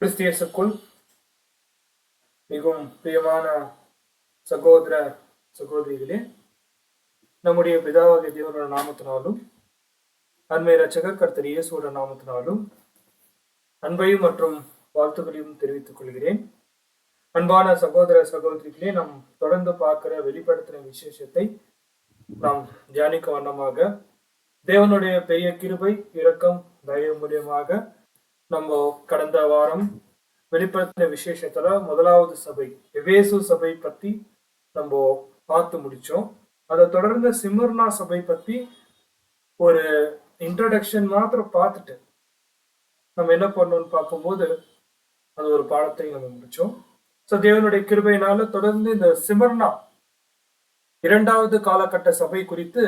கிறிஸ்தியேசுக்குள் மிகவும் பிரியமான சகோதர சகோதரிகளே, நம்முடைய பிதாவாகிய தேவனோட நாமத்தினாலும் அன்மை ரட்சகர் கர்த்தர் இயேசுவோட நாமத்தினாலும் அன்பையும் மற்றும் வாழ்த்துக்களையும் தெரிவித்துக் கொள்கிறேன். அன்பான சகோதர சகோதரிகளே, நாம் தொடர்ந்து பார்க்கிற வெளிப்படுத்தின விசேஷத்தை நாம் தியானிக்க வண்ணமாக தேவனுடைய பெரிய கிருபை, இரக்கம், தயவு மூலியமாக நம்ம கடந்த வாரம் வெளிப்படுத்தின விசேஷத்துல முதலாவது சபை எபேசு சபை பத்தி நம்ம பார்த்து முடிச்சோம். அதை தொடர்ந்து சிமிர்னா சபை பத்தி ஒரு இன்ட்ரடக்ஷன் மாத்திரம் பார்த்துட்டு நம்ம என்ன பண்ணோம்னு பார்க்கும்போது அது ஒரு பாடத்தை நம்ம முடிச்சோம். ஸோ தேவனுடைய கிருபையினால தொடர்ந்து இந்த சிமிர்னா இரண்டாவது காலகட்ட சபை குறித்து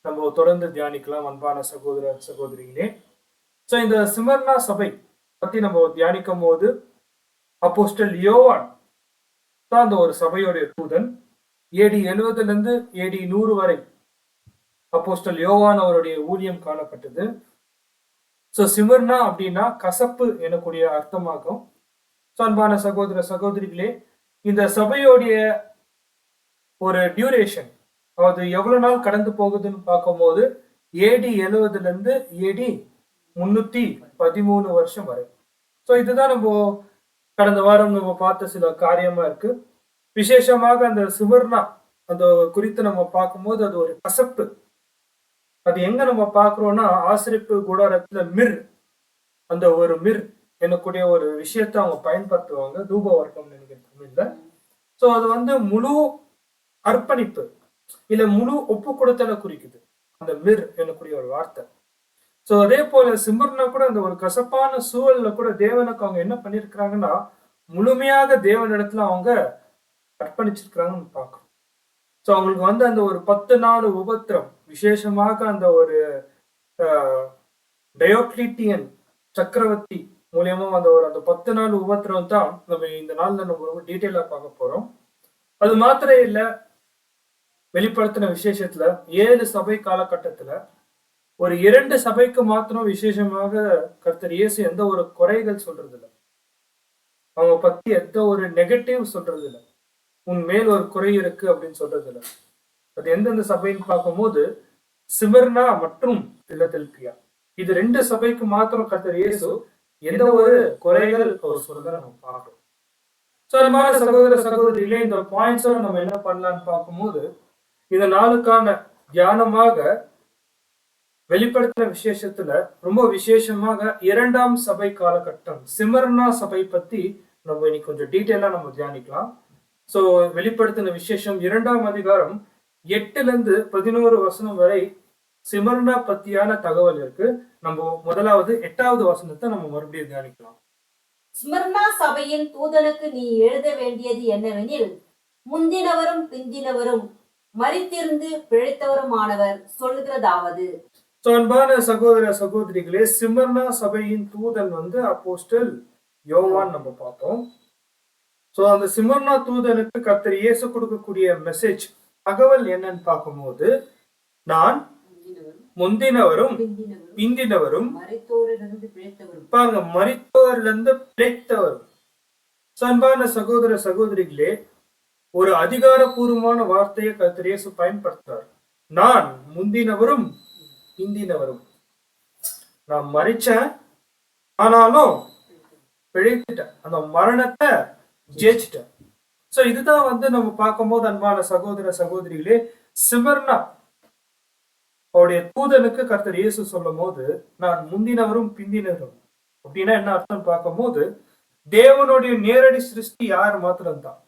நம்ம தொடர்ந்து தியானிக்கலாம். அன்பான சகோதர சகோதரிகளே, ஸோ இந்த சிமிர்னா சபை பத்தி நம்ம தியானிக்கும் போது அப்போஸ்டல் யோவான் தான் அந்த ஒரு சபையோடைய தூதன். ஏடி 70 ஏடி 100 வரை அப்போஸ்டல் யோவான் அவருடைய ஊழியம் காணப்பட்டது. ஸோ சிமிர்னா அப்படின்னா கசப்பு எனக்கூடிய அர்த்தமாகும். ஸோ அன்பான சகோதர சகோதரிகளே, இந்த சபையோடைய ஒரு டியூரேஷன், அது எவ்வளவு நாள் கடந்து போகுதுன்னு பார்க்கும்போது ஏடி 70 ஏடி 313 வருஷம் வரை. ஸோ இதுதான் நம்ம கடந்த வாரம் நம்ம பார்த்த சில காரியமா இருக்கு. விசேஷமாக அந்த சிமிர்னா அந்த குறித்து நம்ம பார்க்கும்போது அது ஒரு கசப்பு. அது எங்க நம்ம பார்க்கிறோம்னா ஆசிரிப்பு கூடாரத்துல அந்த ஒரு எனக்கூடிய ஒரு விஷயத்த அவங்க பயன்படுத்துவாங்க. தூப வர்க்கம் நினைக்கிறேன் தமிழ்ல. ஸோ அது முழு அர்ப்பணிப்பு இல்ல முழு ஒப்பு கொடுத்தலை குறிக்குது அந்த எனக்கூடிய ஒரு வார்த்தை. ஸோ அதே போல சிமிர்னா கூட அந்த ஒரு கசப்பான சூழல்ல கூட தேவனுக்கு அவங்க என்ன பண்ணிருக்கிறாங்கன்னா முழுமையாக தேவனிடத்துல அவங்க அர்ப்பணிச்சிருக்கிறாங்கன்னு பார்க்கணும். ஸோ அவங்களுக்கு அந்த ஒரு 10 நாள் உபத்திரம், விசேஷமாக அந்த ஒரு டயோக்ளிட்டியன் சக்கரவர்த்தி மூலியமா அந்த 10 நாள் உபத்திரம் தான் நம்ம இந்த நாள்ல நம்ம ரொம்ப டீட்டெயிலா பார்க்க போறோம். அது மாத்திரம் இல்ல, வெளிப்படுத்தின விசேஷத்துல 7 சபை காலகட்டத்துல ஒரு 2 சபைக்கு மாத்திரம் விசேஷமாக கர்த்தர் இயேசு எந்த ஒரு குறைகள் சொல்றது இல்லை, அவங்க பத்தி எந்த ஒரு நெகட்டிவ் சொல்றது இல்லை, உன் மேல் ஒரு குறை இருக்கு அப்படின்னு சொல்றது இல்லை. அது எந்தெந்த சபைன்னு பார்க்கும்போது சிமிர்னா மற்றும் பிலதெல்பியா, இது 2 சபைக்கு மாத்திரம் கர்த்தர் இயேசு எந்த ஒரு குறைகள் அவர் சொல்றத நம்ம பார்க்கிறோம். சகோதர சகோதரிகளே, இந்த பாயிண்ட்ஸோட நம்ம என்ன பண்ணலாம்னு பார்க்கும்போது இந்த நாளுக்கான தியானமாக வெளிப்படுத்தின விசேஷத்துல ரொம்ப விசேஷமாக 2ஆம் சபை காலகட்டம் சிமிர்னா சபை பத்தி நம்ம இன்னைக்கு கொஞ்சம் டீட்டெயிலா நம்ம தியானிக்கலாம். சோ வெளிப்படுத்தின விசேஷம் 2ஆம் அதிகாரம் 8-11 வசனம் வரை சிமிர்னா பத்தியான தகவல் இருக்கு. நம்ம முதலாவது 8வது வசனத்தை நம்ம மறுபடியும் தியானிக்கலாம். ஸ்மிர்னா சபையின் தூதனுக்கு நீ எழுத வேண்டியது என்னவெனில், முந்தினவரும் பிந்தினவரும் மரித்திருந்து பிழைத்தவருமானவர் சொல்லுகிறதாவது. அன்பான சகோதர சகோதரிகளே, சிமிர்னா சபையின் தூதன் அப்போஸ்டல் யோவான் நம்ம பார்த்தோம். சோ அந்த சிமிர்னா தூதனுக்கு கர்த்தர் இயேசு கொடுக்கக்கூடிய மெசேஜ் தகவல் என்னன்னு பார்க்கும்போது, நான் முந்தினவரும் பிந்தினவரும் பாருங்க, மரித்தோரிலிருந்து பிழைத்தவரும். அன்பான சகோதர சகோதரிகளே, ஒரு அதிகாரப்பூர்வமான வார்த்தையை கர்த்தர் இயேசு பயன்படுத்துறார். நான் முந்தினவரும் பிந்தினவரும். நான் மரிச்சேன், ஆனாலும் பிழைத்துட்டேன், அந்த மரணத்தை ஜெயிச்சிட்டேன். சோ இதுதான் நம்ம பார்க்கும்போது அன்பான சகோதர சகோதரிகளே, சிமிர்னா அவருடைய தூதனுக்கு கர்த்தர் இயேசு சொல்லும் போது நான் முந்தினவரும் பிந்தினவரும் அப்படின்னா என்ன அர்த்தம் பார்க்கும்போது, தேவனுடைய நேரடி சிருஷ்டி யார் மாத்திரம்தான்?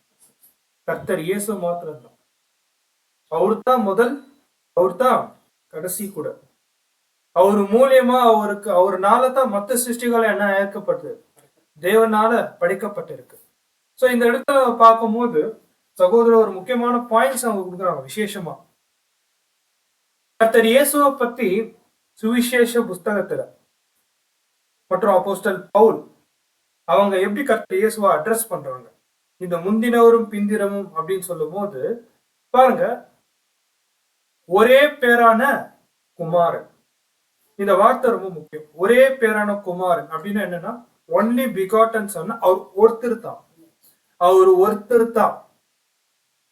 கர்த்தர் இயேசு மாத்திரம்தான். அவர்தான் முதல், அவர்தான் கடைசி கூட. அவர் மூலியமா அவருனால தான் மற்ற சிருஷ்டிகள் என்ன ஏற்கப்பட்டது, தேவனால படைக்கப்பட்டிருக்கு. சோ இந்த இடத்துல பார்க்கும்போது சகோதரர் ஒரு முக்கியமான பாயிண்ட்ஸ் அவங்க கொடுக்குறாங்க. விசேஷமா கர்த்தர் இயேசுவை பத்தி சுவிசேஷ புஸ்தகத்துல மற்றும் அப்போஸ்தல் பவுல் அவங்க எப்படி கர்த்தர் இயேசுவை அட்ரஸ் பண்றாங்க, இந்த முந்தினவரும் பிந்தினமும் அப்படின்னு சொல்லும் போது பாருங்க, ஒரே பேரான குமாரன், இந்த வார்த்தை ரொம்ப முக்கியம். ஒரே பேரான குமாரன் அப்படின்னா என்னன்னா ஒன்லி பிகாட்டன் சன் அவர் ஒருத்தர் தான். அவர் ஒருத்தர் தான்.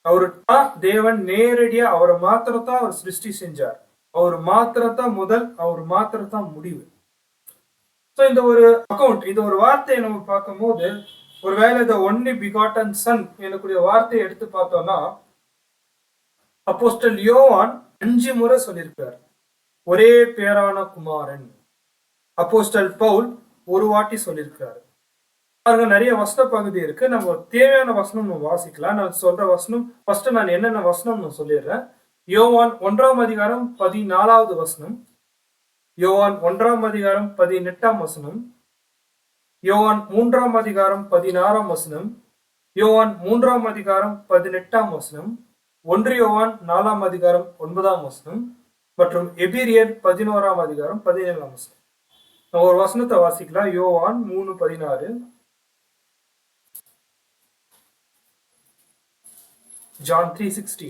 அவரு தான் தேவன். நேரடியா அவரை மாத்திரத்தான் அவர் சிருஷ்டி செஞ்சார். அவர் மாத்திரத்தான் முதல், அவர் மாத்திரத்தான் முடிவு. ஸோ இந்த ஒரு அக்கௌண்ட், இந்த ஒரு வார்த்தையை நம்ம பார்க்கும்போது, ஒருவேளை இந்த ஒன்லி பிகாட்டன் சன் எனக்கூடிய வார்த்தையை எடுத்து பார்த்தோம்னா, அப்போஸ்டல் யோவான் 5 முறை சொல்லியிருக்கார் ஒரே பேரான குமாரன். அப்போஸ்டல் பவுல் ஒரு வாட்டி சொல்லியிருக்காரு. பாருங்க, நிறைய வசன பகுதி இருக்கு. நம்ம தேவையான வசனம் நம்ம வாசிக்கலாம். நான் சொல்ற வசனம் ஃபர்ஸ்ட் நான் என்னென்ன வசனம் நான் சொல்லிடுறேன். யோவான் 1ஆம் அதிகாரம் 14வது வசனம், யோவான் 1ஆம் அதிகாரம் 18ஆம் வசனம், யோவான் 3ஆம் அதிகாரம் 16ஆம் வசனம், யோவான் 3ஆம் அதிகாரம் 18ஆம் வசனம், 1 யோவான் 4ஆம் அதிகாரம் 9ஆம் வசனம் மற்றும் எபிரியர் 11ஆம் அதிகாரம் 17ஆம் வசனம். நம்ம ஒரு வசனத்தை வாசிக்கலாம். யோவான் 3:16, ஜான் 3:16.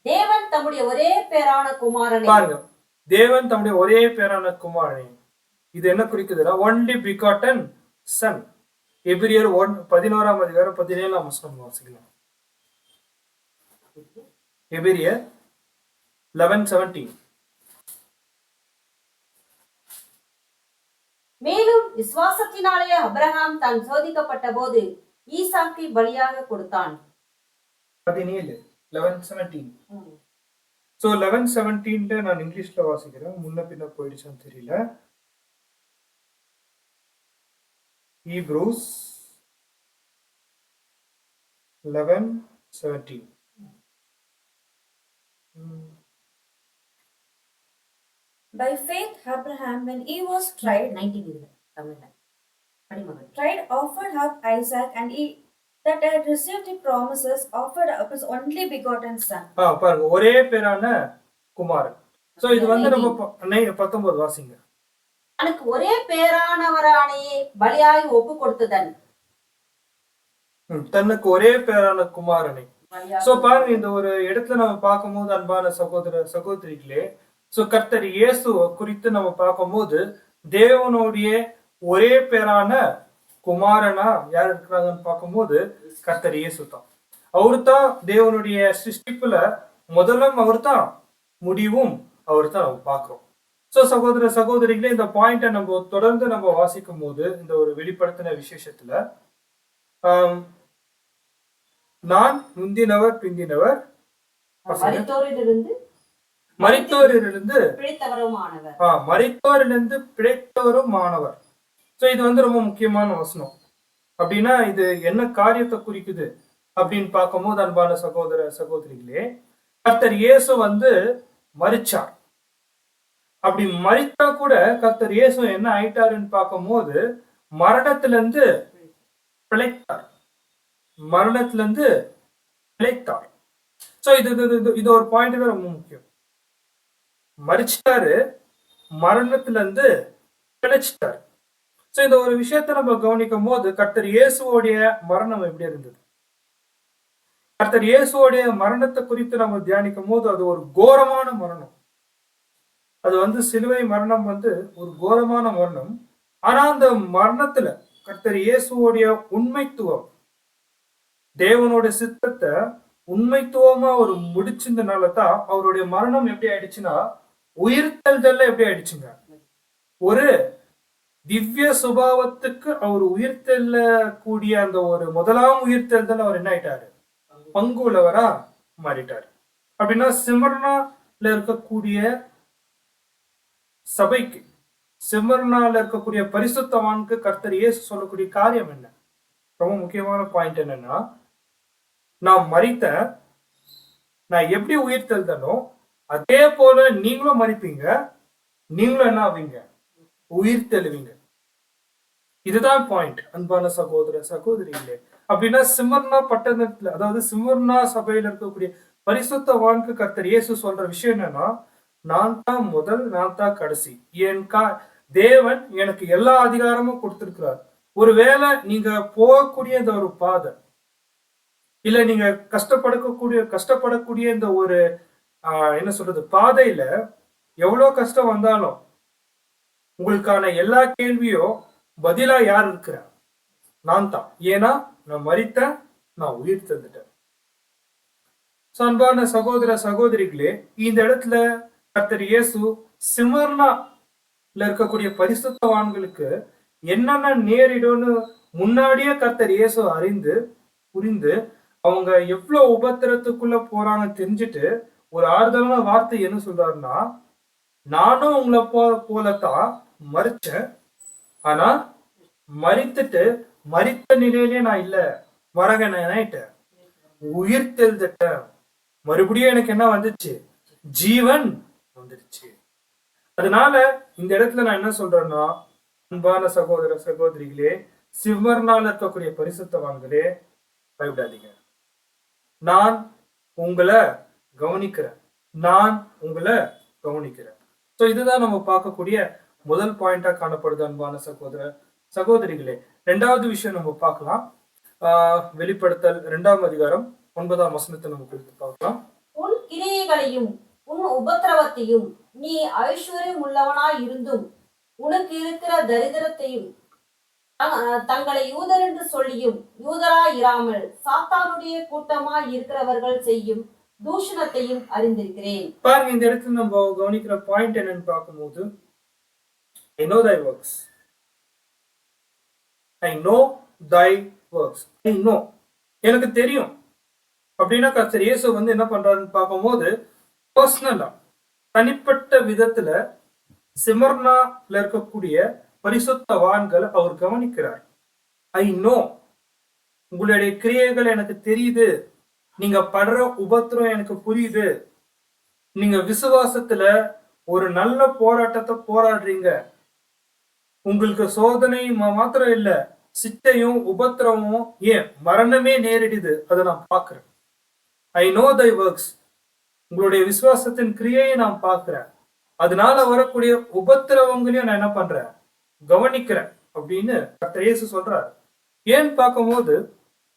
தேவன் தம்முடைய ஒரே பேரான குமாரனை, பாருங்க, தேவன் தம்முடைய ஒரே பேரான குமாரனை. இது என்ன குறிக்குதுன்னா ஒன்லி பிகாட்டன் சன். எபிரியர் 11ஆம் அதிகாரம் 17ஆம் வசனம் வாசிக்கலாம். எபிரியர் 11:17. மேலும் விசுவாசத்தினாலே அபிரகாம் தான் சோதிக்கப்பட்ட போது ஈசாக்கை பலியாக கொடுத்தான். 17, 11:17. ஸோ 11:17 நான் இங்கிலீஷ்ல வாசிக்கிறேன். முன்ன பின்ன போயிடுச்சான்னு தெரியல. Hebrews 11:17. By faith, Abraham, when he was tried, 19 இதுல தமிழ்ல படிமகன். offered up Isaac, and he that had received the promises offered up his only begotten son. பாருங்க, ஒரே பேரான குமாரன். சோ இது வந்து நம்ம 19 வாசிங்க. எனக்கு ஒரே பேரானவரானையே பலியாய் ஒப்பு கொடுத்ததன். தனக்கு ஒரே பேரான குமாரனை. சோ பாருங்க, இந்த ஒரு இடத்துல நம்ம பார்க்கும்போது அன்பான சகோதர சகோதரிகளே, சோ கர்த்தர் இயேசு குறித்து நம்ம பார்க்கும்போது தேவனுடைய ஒரே பேரான குமாரனா யார் இருக்கிறாங்கன்னு பார்க்கும்போது கர்த்தர் இயேசு தான். அவரு தான் தேவனுடைய சிருஷ்டிப்புல முதலும், அவர் தான் முடிவும், அவர் தான் நம்ம பார்க்கிறோம். சோ சகோதர சகோதரிகளே, இந்த பாயிண்ட நம்ம தொடர்ந்து நம்ம வாசிக்கும் போது இந்த ஒரு வெளிப்படுத்தின விசேஷத்துல நான் முந்தினவர் பிந்தினவர், மரித்தோரிலிருந்து பிழைத்தவரும் ஆனவர். சோ இது வந்து ரொம்ப முக்கியமான வசனம். அப்படின்னா இது என்ன காரியத்தை குறிக்குது அப்படின்னு பார்க்கும்போது அன்பான சகோதர சகோதரிகளே, கர்த்தர் இயேசு வந்து மரிச்சார். அப்படி மரித்தா கூட கர்த்தர் இயேசு என்ன ஆயிட்டாருன்னு பார்க்கும்போது மரணத்திலிருந்து பிழைத்தார். மரணத்திலிருந்து பிழைத்தார். சோ இது ஒரு பாயிண்ட் தான் ரொம்ப முக்கியம். மரிச்சிட்டாரு, மரணத்திலிருந்து பிழைச்சிட்டாரு. சோ இந்த ஒரு விஷயத்தை நம்ம கவனிக்கும் போது கர்த்தர் இயேசுவோடைய மரணம் எப்படி இருந்தது, கர்த்தர் இயேசுவோடைய மரணத்தை குறித்து நம்ம தியானிக்கும் போது அது ஒரு கோரமான மரணம். அது வந்து சிலுவை மரணம் வந்து ஒரு கோரமான மரணம். ஆனா அந்த மரணத்துல கர்த்தர் இயேசுவோடைய உண்மைத்துவம், தேவனோட சித்தத்தை உண்மைத்துவமா ஒரு முடிச்சிருந்தனால தான் அவருடைய மரணம் எப்படி ஆயிடுச்சுன்னா உயிர்த்தெழுதல்ல எப்படி ஆயிடுச்சுங்க. ஒரு திவ்ய சுபாவத்துக்கு அவர் உயிர்த்தெல்ல கூடிய அந்த ஒரு முதலாம் உயிர்த்தெழுதல் அவர் என்ன ஆயிட்டாரு, பங்கு உள்ளவரா மாறிட்டாரு. அப்படின்னா சிமர்னால இருக்கக்கூடிய சபைக்கு, சிமர்னால இருக்கக்கூடிய பரிசுத்தவானுக்கு கர்த்தர் இயேசு சொல்லக்கூடிய காரியம் என்ன, ரொம்ப முக்கியமான பாயிண்ட் என்னன்னா, நான் மரித்த, நான் எப்படி உயிர் தெழுதனோ அதே போல நீங்களும் மரிப்பீங்க, நீங்களும் என்ன ஆவீங்க, உயிர் தெழுவீங்க. இதுதான் பாயிண்ட் அன்பான சகோதர சகோதரிகளே. அப்படின்னா சிமர்னா பட்டணத்துல, அதாவது சிமர்னா சபையில இருக்கக்கூடிய பரிசுத்தவானுக்கு கர்த்தர் இயேசு சொல்ற விஷயம் என்னன்னா, நான் தான் முதல், நான் தான் கடைசி. தேவன் எனக்கு எல்லா அதிகாரமும் கொடுத்திருக்கிறார். ஒருவேளை நீங்க போகக்கூடிய இந்த ஒரு பாதை, இல்ல நீங்க கஷ்டப்படக்கூடிய இந்த ஒரு என்ன சொல்றது பாதையில எவ்வளவு கஷ்டம் வந்தாலும் உங்களுக்கான எல்லா கேள்வியும் பதிலா யார் இருக்கிறா? நான் தான். ஏன்னா நான் மரித்தேன், நான் உயிர் தந்துட்டேன். அன்பான சகோதர சகோதரிகளே, இந்த இடத்துல கர்த்தர் இயேசு சிமர்னால இருக்கக்கூடிய பரிசுத்தவான்களுக்கு என்னென்ன நேரிடும்னு முன்னாடியே கர்த்தர் இயேசு அறிந்து புரிந்து அவங்க எவ்வளவு உபத்திரத்துக்குள்ள போறாங்க தெரிஞ்சுட்டு ஒரு ஆறுதலான வார்த்தை என்ன சொல்றாருன்னா, நானும் உங்களை போலத்தான் மரிச்சேன், ஆனா மரித்துட்டு மரித்த நிலையிலே நான் இல்ல, மரக நான் உயிர் தெழுந்துட்டேன். மறுபடியும் எனக்கு என்ன வந்துச்சு? ஜீவன் வந்துடுச்சு. அதனால இந்த இடத்துல நான் என்ன சொல்றேன்னா, அன்பான சகோதர சகோதரிகளே, சிவர்னால இருக்கக்கூடிய பரிசுத்தவான்களே, பயப்படாதீங்க. நான் உங்களை கவனிக்கிறேன். நான் உங்களை கவனிக்கிறேன். சோ இதுதான் நம்ம பார்க்கக்கூடிய முதல் பாயிண்டா காணப்படுது அன்பான சகோதர சகோதரிகளே. இரண்டாவது விஷயம் நம்ம பார்க்கலாம். வெளிப்படுத்தல் 2ஆம் அதிகாரம் 9ஆம் வசனத்தை நம்ம குறித்து பார்க்கலாம். உன் கிரியைகளையும் உன் உபத்திரவத்தையும் நீ ஐஸ்வர்யம் உள்ளவனாய் இருந்தும் உனக்கு இருக்கிற தரித்திரத்தையும் தங்களை யூதர் என்று சொல்லியும் யூதராய் இராமல் சாத்தானுடைய கூட்டமாய் இருக்கிறவர்கள் செய்யும் தூஷணத்தையும் அறிந்திருக்கிறேன். பாருங்க, இந்த இடத்துல நம்ம கவனிக்கிற பாயிண்ட் என்னன்னு பார்க்கும்போது, I know thy works. I know thy works. I know. எனக்கு தெரியும் அப்படின்னா கர்த்தர் இயேசு வந்து என்ன பண்றாருன்னு பார்க்கும்போது, பர்சனலா தனிப்பட்ட விதத்துல சிமர்னால இருக்கக்கூடிய பரிசுத்தவான்கள் அவர் கவனிக்கிறார். ஐ நோ, உங்களுடைய கிரியைகள் எனக்கு தெரியுது, நீங்க படுற உபத்திரம் எனக்கு புரியுது, நீங்க விசுவாசத்துல ஒரு நல்ல போராட்டத்தை போராடுறீங்க, உங்களுக்கு சோதனை மாத்திரம் இல்ல, சிட்டையும் உபத்திரமும் ஏன் மரணமே நேரிடுது, அதை நான் பார்க்கிறேன். ஐ நோ தை ஒர்க்ஸ், உங்களுடைய விசுவாசத்தின் கிரியையை நான் பார்க்கிறேன், அதனால வரக்கூடிய உபத்திரவங்களையும் நான் என்ன பண்றேன், கவனிக்கிறேன் அப்படின்னு கர்த்தர் இயேசு சொல்றாரு. ஏன்னு பார்க்கும்போது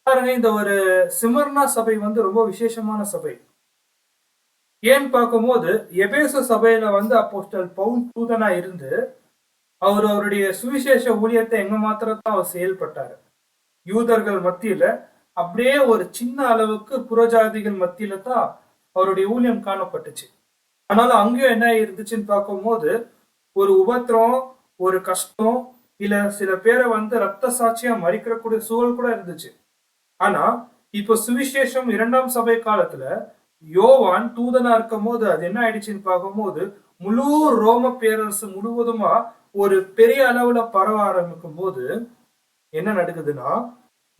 பாருங்க, இந்த ஒரு சிமர்னா சபை வந்து ரொம்ப விசேஷமான சபை. ஏன்னு பார்க்கும்போது எபேசு சபையில வந்து அப்போஸ்தலன் பவுல் தூதனா இருந்து அவருடைய சுவிசேஷ ஊழியத்தை எங்க மாத்திரத்தான் அவர் செயல்பட்டாரு. யூதர்கள் மத்தியில அப்படியே ஒரு சின்ன அளவுக்கு புறஜாதிகள் மத்தியில தான் அவருடைய ஊழியம் காணப்பட்டுச்சு. ஆனாலும் அங்கேயும் என்ன இருந்துச்சுன்னு பார்க்கும்போது ஒரு உபத்திரம், ஒரு கஷ்டம், இல்ல சில பேரை வந்து ரத்த சாட்சியா மறிக்கக்கூடிய சூழல் கூட இருந்துச்சு. ஆனா இப்ப சுவிசேஷம் 2ஆம் சபை காலத்துல யோவான் தூதனா இருக்கும் போது அது என்ன ஆயிடுச்சுன்னு பார்க்கும்போது முழு ரோம பேரரசு முழுவதுமா ஒரு பெரிய அளவுல பரவ ஆரம்பிக்கும் போது என்ன நடக்குதுன்னா,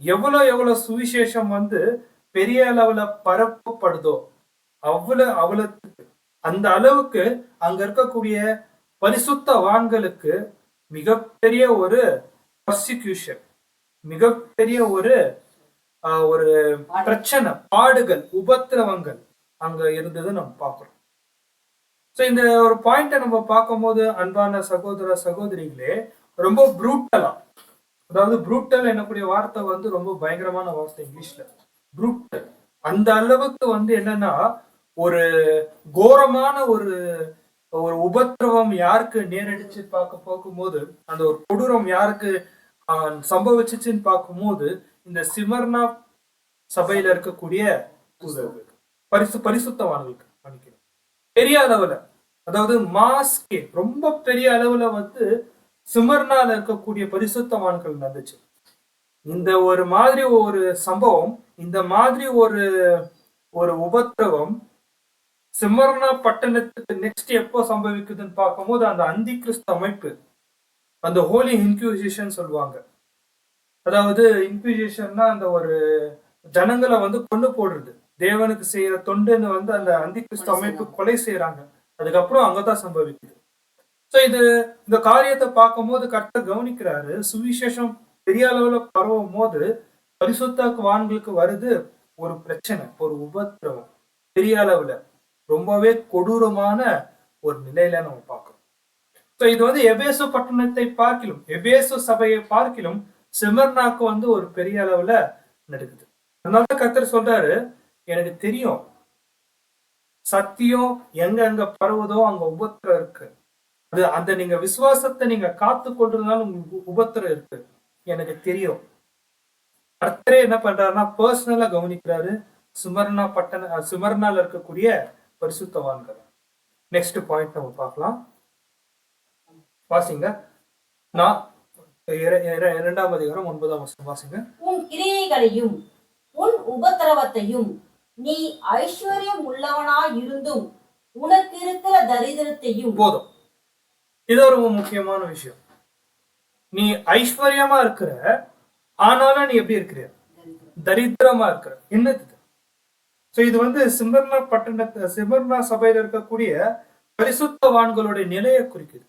எவ்வளவு சுவிசேஷம் வந்து பெரிய அளவுல பரப்பப்படுதோ அவ்வளவு அந்த அளவுக்கு அங்க இருக்கக்கூடிய பரிசுத்தவான்களுக்கு மிகப்பெரிய ஒரு பர்சிக்யூஷன், மிகப்பெரிய ஒரு பிரச்சனை, பாடுகள், உபத்திரவங்கள் அங்க இருந்தது நம்ம பார்க்கிறோம். சோ இந்த ஒரு பாயிண்ட நம்ம பார்க்கும்போது அன்பான சகோதர சகோதரிகளே, ரொம்ப ப்ரூட்டலா, அதாவது ப்ரூட்டல் என்னக்கூடிய வார்த்தை வந்து ரொம்ப பயங்கரமான வார்த்தை இங்கிலீஷ்ல, ப்ரூட்டல். அந்த அளவுக்கு வந்து என்னன்னா ஒரு கோரமான ஒரு உபத்திரவம் யாருக்கு நேரடிச்சு போகும்போது, அந்த ஒரு கொடூரம் யாருக்கு சம்பவிச்சுன்னு பார்க்கும்போது இந்த சிமர்னா சபையில இருக்கக்கூடிய பரிசுத்தவான்களுக்கு பெரிய அளவுல, அதாவது மாஸ்கே ரொம்ப பெரிய அளவுல வந்து சிமர்னால இருக்கக்கூடிய பரிசுத்தவான்கள் நடந்துச்சு. இந்த ஒரு மாதிரி ஒரு சம்பவம், இந்த மாதிரி ஒரு உபத்திரவம் சிமர்னா பட்டணத்துக்கு நெக்ஸ்ட் எப்போ சம்பவிக்குதுன்னு பார்க்கும்போது அந்த அந்தி கிறிஸ்து அமைப்பு, அந்த ஹோலி இன்க்யூசிஷன் சொல்லுவாங்க. அதாவது இன்க்யூசிஷன்னா அந்த ஒரு ஜனங்களை வந்து கொண்டு போடுறது, தேவனுக்கு செய்யற தொண்டுன்னு வந்து அந்த அந்தி கிறிஸ்து அமைப்பு கொலை செய்யறாங்க. அதுக்கப்புறம் அங்கதான் சம்பவிக்குது. சோ இந்த காரியத்தை பார்க்கும்போது கர்த்தர் கவனிக்கிறாரு. சுவிசேஷம் பெரிய அளவுல பரவும் போது பரிசுத்தவான்களுக்கு வருது ஒரு பிரச்சனை, ஒரு உபத்திரவம் பெரிய அளவுல, ரொம்பவே கொடூரமான ஒரு நிலையில நம்ம பார்க்கிறோம். சோ இது வந்து எபேசு பட்டணத்தை பார்க்கிலும், எபேசு சபையை பார்க்கிலும் சிமர்னாக்கு வந்து ஒரு பெரிய அளவுல நடக்குது. அதனால கர்த்தர் சொல்றாரு, எனக்கு தெரியும் சத்தியம் எங்க பரவுதோ அங்க உபத்திரம் இருக்கு, அது அந்த நீங்க விசுவாசத்தை நீங்க காத்து கொள்றதுனால உங்களுக்கு உபத்திரம் இருக்கு, எனக்கு தெரியும். கர்த்தரே என்ன பண்றாருன்னா பர்சனலா கவனிக்கிறாரு சுமர்னால இருக்கக்கூடிய பரிசுத்தவான்கள். நெக்ஸ்ட் பாயிண்ட் நம்ம பார்க்கலாம். வாசிங்க. நான் 2ஆம் அதிகாரம் 9ஆம் வசனம் வாசிங்க. உன் கிரியைகளையும் உன் உபத்திரவத்தையும் நீ ஐஸ்வர்யம் உள்ளவனாய் இருந்தும் உனக்கு இருக்கிற தரித்திரத்தையும். போதும். இது ஒரு முக்கியமான விஷயம். நீ ஐஸ்வர்யமா இருக்கிற, ஆனாலும் நீ எப்படி இருக்கிற? தரித்திரமா இருக்கிற. என்னது? இது சிமர்னா சபையில இருக்கக்கூடிய பரிசுத்தவான்களுடைய நிலையை குறிக்குது.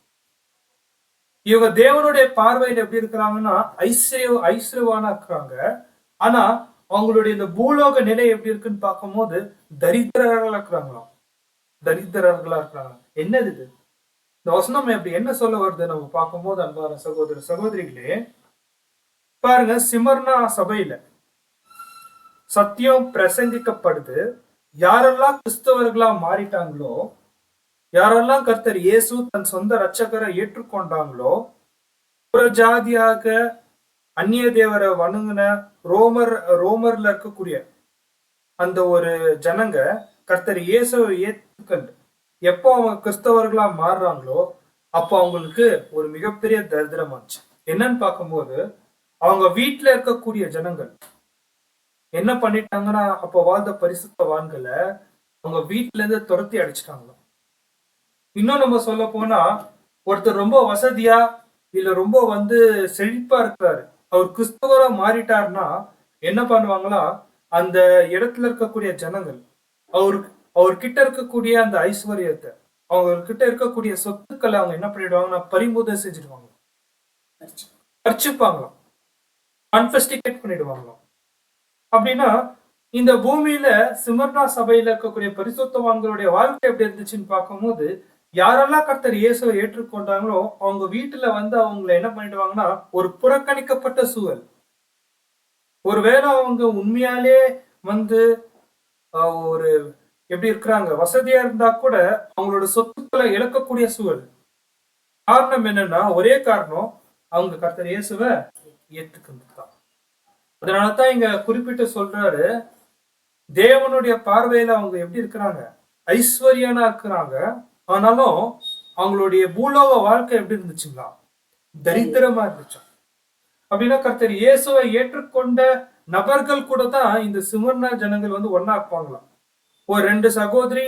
இவங்க தேவனுடைய பார்வையில எப்படி இருக்கிறாங்கன்னா ஐஸ்வர்யவானா இருக்கிறாங்க. ஆனா அவங்களுடைய இந்த பூலோக நிலை எப்படி இருக்குன்னு பார்க்கும்போது தரித்திரர்களா இருக்கிறாங்களாம். தரித்திரர்களா இருக்கிறாங்க. என்னது இது? இந்த வசனம் எப்படி என்ன சொல்ல வருது நம்ம பார்க்கும்போது, அன்பான சகோதர சகோதரிகளே, பாருங்க, சிமர்னா சபையில சத்தியம் பிரசங்கிக்கப்படுது. யாரெல்லாம் கிறிஸ்தவர்களா மாறிட்டாங்களோ, யாரெல்லாம் கர்த்தர் இயேசு தன் சொந்த இரட்சகரை ஏற்றுக்கொண்டாங்களோ, புறஜாதியாக அந்நிய தேவரை வணங்கின ரோமர்ல இருக்கக்கூடிய அந்த ஒரு ஜனங்க கர்த்தர் இயேசுவை ஏற்றுக்கொண்டு எப்போ அவங்க கிறிஸ்தவர்களா மாறுறாங்களோ அப்போ அவங்களுக்கு ஒரு மிகப்பெரிய தரித்திரமாச்சு. என்னன்னு பார்க்கும்போது, அவங்க வீட்டுல இருக்கக்கூடிய ஜனங்கள் என்ன பண்ணிட்டாங்கன்னா, அப்போ வாழ்ந்த பரிசுத்தவான்களை அவங்க வீட்டுல இருந்து துரத்தி அடிச்சிட்டாங்களோ. இன்னும் நம்ம சொல்ல போனா, ஒருத்தர் ரொம்ப வசதியா இல்ல ரொம்ப செழிப்பா இருக்கிறாரு, அவர் கிறிஸ்தவரா மாறிட்டாருன்னா என்ன பண்ணுவாங்களா, அந்த இடத்துல இருக்கக்கூடிய ஜனங்கள் அவர்கிட்ட இருக்கக்கூடிய அந்த ஐஸ்வர்யத்தை, அவங்க கிட்ட இருக்கக்கூடிய சொத்துக்களை அவங்க என்ன பண்ணிடுவாங்கன்னா பறிமுதல் செஞ்சிடுவாங்க, பறிச்சுப்பாங்களாம், கான்ஃபிஸ்கேட் பண்ணிடுவாங்களாம். அப்படின்னா இந்த பூமியில சிமர்னா சபையில இருக்கக்கூடிய பரிசுத்தவான்களுடைய வாழ்க்கை எப்படி இருந்துச்சுன்னு பார்க்கும்போது, யாரெல்லாம் கர்த்தர் இயேசுவை ஏற்றுக்கொண்டாங்களோ அவங்க வீட்டுல அவங்களை என்ன பண்ணிடுவாங்கன்னா ஒரு புறக்கணிக்கப்பட்ட சூழல். ஒருவேளை அவங்க உண்மையாலே ஒரு எப்படி இருக்கிறாங்க, வசதியா இருந்தா கூட அவங்களோட சொத்துக்களை இழக்கக்கூடிய சூழல். காரணம் என்னன்னா, ஒரே காரணம், அவங்க கர்த்தர் இயேசுவை ஏற்றுக்கின்றான். அதனாலதான் இங்க குறிப்பிட்டு சொல்றாரு, தேவனுடைய பார்வையில அவங்க எப்படி இருக்கிறாங்க, ஐஸ்வர்யனா இருக்கிறாங்க. ஆனாலும் அவங்களுடைய பூலோக வாழ்க்கை எப்படி இருந்துச்சுங்களா, தரித்திரமா இருந்துச்சு. அப்படின்னா கர்த்தர் இயேசுவை ஏற்றுக்கொண்ட நபர்கள் கூட தான் இந்த சிமர்னா ஜனங்கள் ஒன்னா இருப்பாங்களாம். ஒரு 2 சகோதரி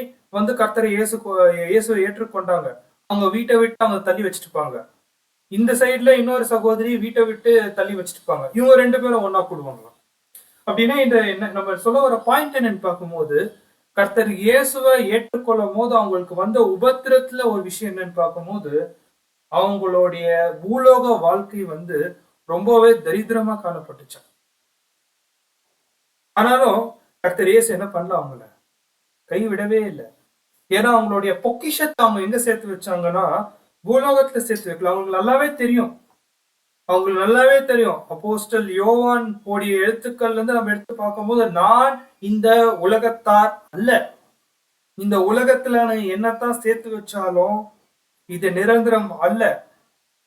கர்த்தரை இயேசுவை ஏற்றுக்கொண்டாங்க, அவங்க வீட்டை விட்டு அவங்க தள்ளி வச்சுட்டுப்பாங்க. இந்த சைட்ல இன்னொரு சகோதரி வீட்டை விட்டு தள்ளி வச்சுட்டுப்பாங்க. இவங்க 2 பேரும் ஒன்னா கூடுவாங்களாம். அப்படின்னா இந்த நம்ம சொல்ல வர பாயிண்ட் என்னன்னு பார்க்கும்போது, கர்த்தர் இயேசுவை ஏற்றுக்கொள்ளும் போது அவங்களுக்கு உபத்திரத்துல ஒரு விஷயம் என்னன்னு பார்க்கும்போது, அவங்களுடைய பூலோக வாழ்க்கை ரொம்பவே தரித்திரமா காணப்பட்டுச்சு. ஆனாலும் கர்த்தர் இயேசு என்ன பண்ணல, அவங்கள கைவிடவே இல்லை. ஏன்னா அவங்களுடைய பொக்கிஷத்தை அவங்க எங்க சேர்த்து வச்சாங்கன்னா பூலோகத்துல சேர்த்து வைக்கல. அவங்களுக்கு நல்லாவே தெரியும். அப்போஸ்தலன் யோவான் போடிய எழுத்துக்கள்ல இருந்து நம்ம எடுத்து பார்க்கும்போது, நான் இந்த உலகத்தார் அல்ல, இந்த உலகத்துல நான் என்னத்தான் சேர்த்து வச்சாலும் இது நிரந்தரம் அல்ல.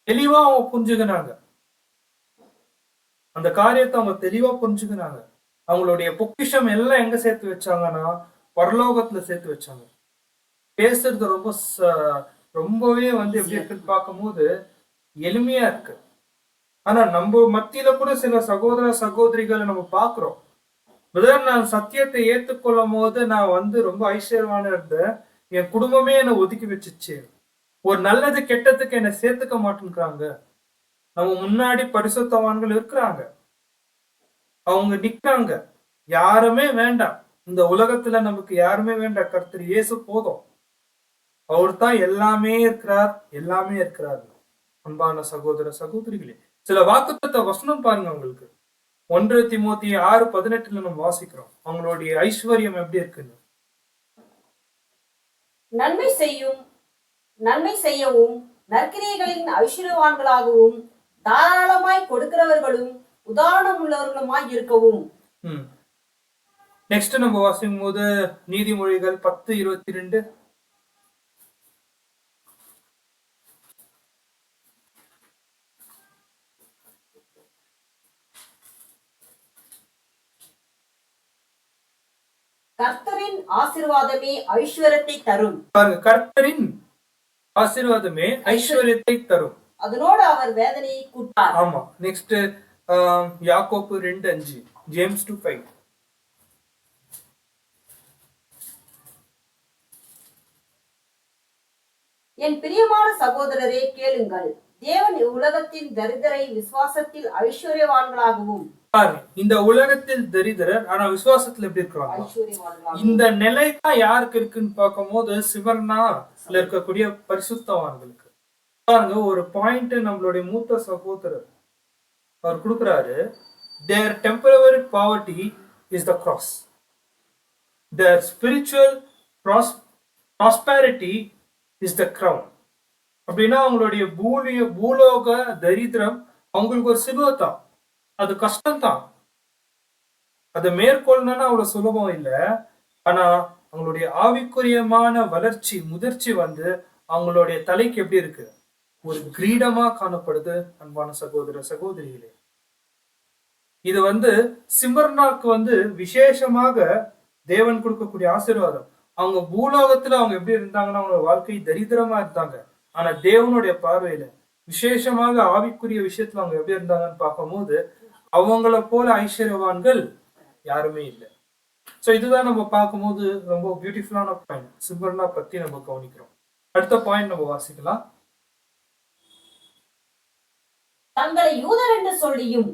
தெளிவா அவங்க புரிஞ்சுக்கினாங்க, அந்த காரியத்தை அவங்க தெளிவா புரிஞ்சுக்கினாங்க. அவங்களுடைய பொக்கிஷம் எல்லாம் எங்க சேர்த்து வச்சாங்கன்னா பரலோகத்துல சேர்த்து வச்சாங்க. பேசுறது ரொம்பவே எப்படி இருக்குன்னு பார்க்கும்போது எளிமையா இருக்கு. ஆனா நம்ம மத்தியில கூட சில சகோதர சகோதரிகளை நம்ம பாக்குறோம். நான் சத்தியத்தை ஏற்றுக்கொள்ளும் போது நான் ரொம்ப ஐஸ்வர்யமான இருந்தேன், என் குடும்பமே என்னை ஒதுக்கி வச்சுச்சு, ஒரு நல்லது கெட்டதுக்கு என்னை சேர்த்துக்க மாட்டேங்கிறாங்க. நம்ம முன்னாடி பரிசுத்தவான்கள் இருக்கிறாங்க, அவங்க நிக்கிறாங்க, யாருமே வேண்டாம், இந்த உலகத்துல நமக்கு யாருமே வேண்டாம், கர்த்தர் இயேசு போதும், அவர் தான் எல்லாமே இருக்கிறார். அன்பான சகோதர சகோதரிகளே, சில வாக்குத்தத்த வசனம் பாருங்க உங்களுக்கு. 1 தீமோத்தேயு 6:18 நம்ம வாசிக்கிறோம் அவங்களுடைய ஐஸ்வர்யம் எப்படி இருக்குன்னு. நன்மை செய்யவும் நற்கிரியைகளின் ஐஸ்வர்யவான்களாகவும் தாராளமாய் கொடுக்கிறவர்களும் உதாரணம் உள்ளவர்களுமாய் இருக்கவும். நெக்ஸ்ட் நம்ம வாசிக்கும் போது நீதிமொழிகள் 10:22. கர்த்தரின் ஆசீர்வாதமே ஐஸ்வர்யத்தை தரும். பாருங்க, கர்த்தரின் ஆசீர்வாதமே ஐஸ்வர்யத்தை தரும். அதனோடு அவர் வேதனையை கூட்டார். ஆமா. நெக்ஸ்ட் யாக்கோப்பு 2:5, ஜேம்ஸ் 2:5. என் பிரியமான சகோதரரே கேளுங்கள், தேவன் உலகத்தின் தரிதரை விசுவாசத்தில் ஐஸ்வர்யவான்களாகவும். பாருங்க, இந்த உலகத்தில் தரித்திரர் ஆனா விசுவாசத்துல எப்படி இருக்கிறாங்க? ஐஸ்வர்யவான்களாகவும். இந்த நிலை தான் யாருக்கு இருக்குன்னு பார்க்கும்போது சிவர்னால இருக்கக்கூடிய பரிசுத்தவான்களுக்கு. பாருங்க, ஒரு பாயிண்ட் நம்மளுடைய மூத்த சகோதரர் அவர் கொடுக்குறாரு. Their temporary poverty is the cross. Their spiritual prosperity is the crown. அப்படின்னா அவங்களுடைய பூலோக தரித்திரம் அவங்களுக்கு ஒரு சிலுவை தான். அது கஷ்டம் தான். அதை மேற்கொள்ளணும்னா அவ்வளவு சுலபம் இல்லை. ஆனா அவங்களுடைய ஆவிக்குரியமான வளர்ச்சி முதிர்ச்சி வந்து அவங்களுடைய தலைக்கு எப்படி இருக்கு? ஒரு கிரீடமா காணப்படுது. அன்பான சகோதர சகோதரிகளே, இது வந்து சிமர்னாக்கு வந்து விசேஷமாக தேவன் கொடுக்கக்கூடிய ஆசீர்வாதம். அவங்க பூலோகத்துல அவங்க எப்படி இருந்தாங்கன்னா அவங்க வாழ்க்கை தரித்திரமா இருந்தாங்க. ஆனா தேவனுடைய பார்வையில விசேஷமாக ஆவிக்குரிய விஷயத்துல அவங்க எப்படி இருந்தாங்கன்னு பார்க்கும்போது அவங்கள போல ஐஸ்வர்யவான்கள் யாருமே இல்லை. சோ இதுதான் நம்ம பார்க்கும்போது ரொம்ப பியூட்டிஃபுல்லான பாயிண்ட். சிமர்னா பத்தி நம்ம கவனிக்கிறோம். அடுத்த பாயிண்ட் நம்ம வாசிக்கலாம். தங்களை யூதர் என்று சொல்லியும்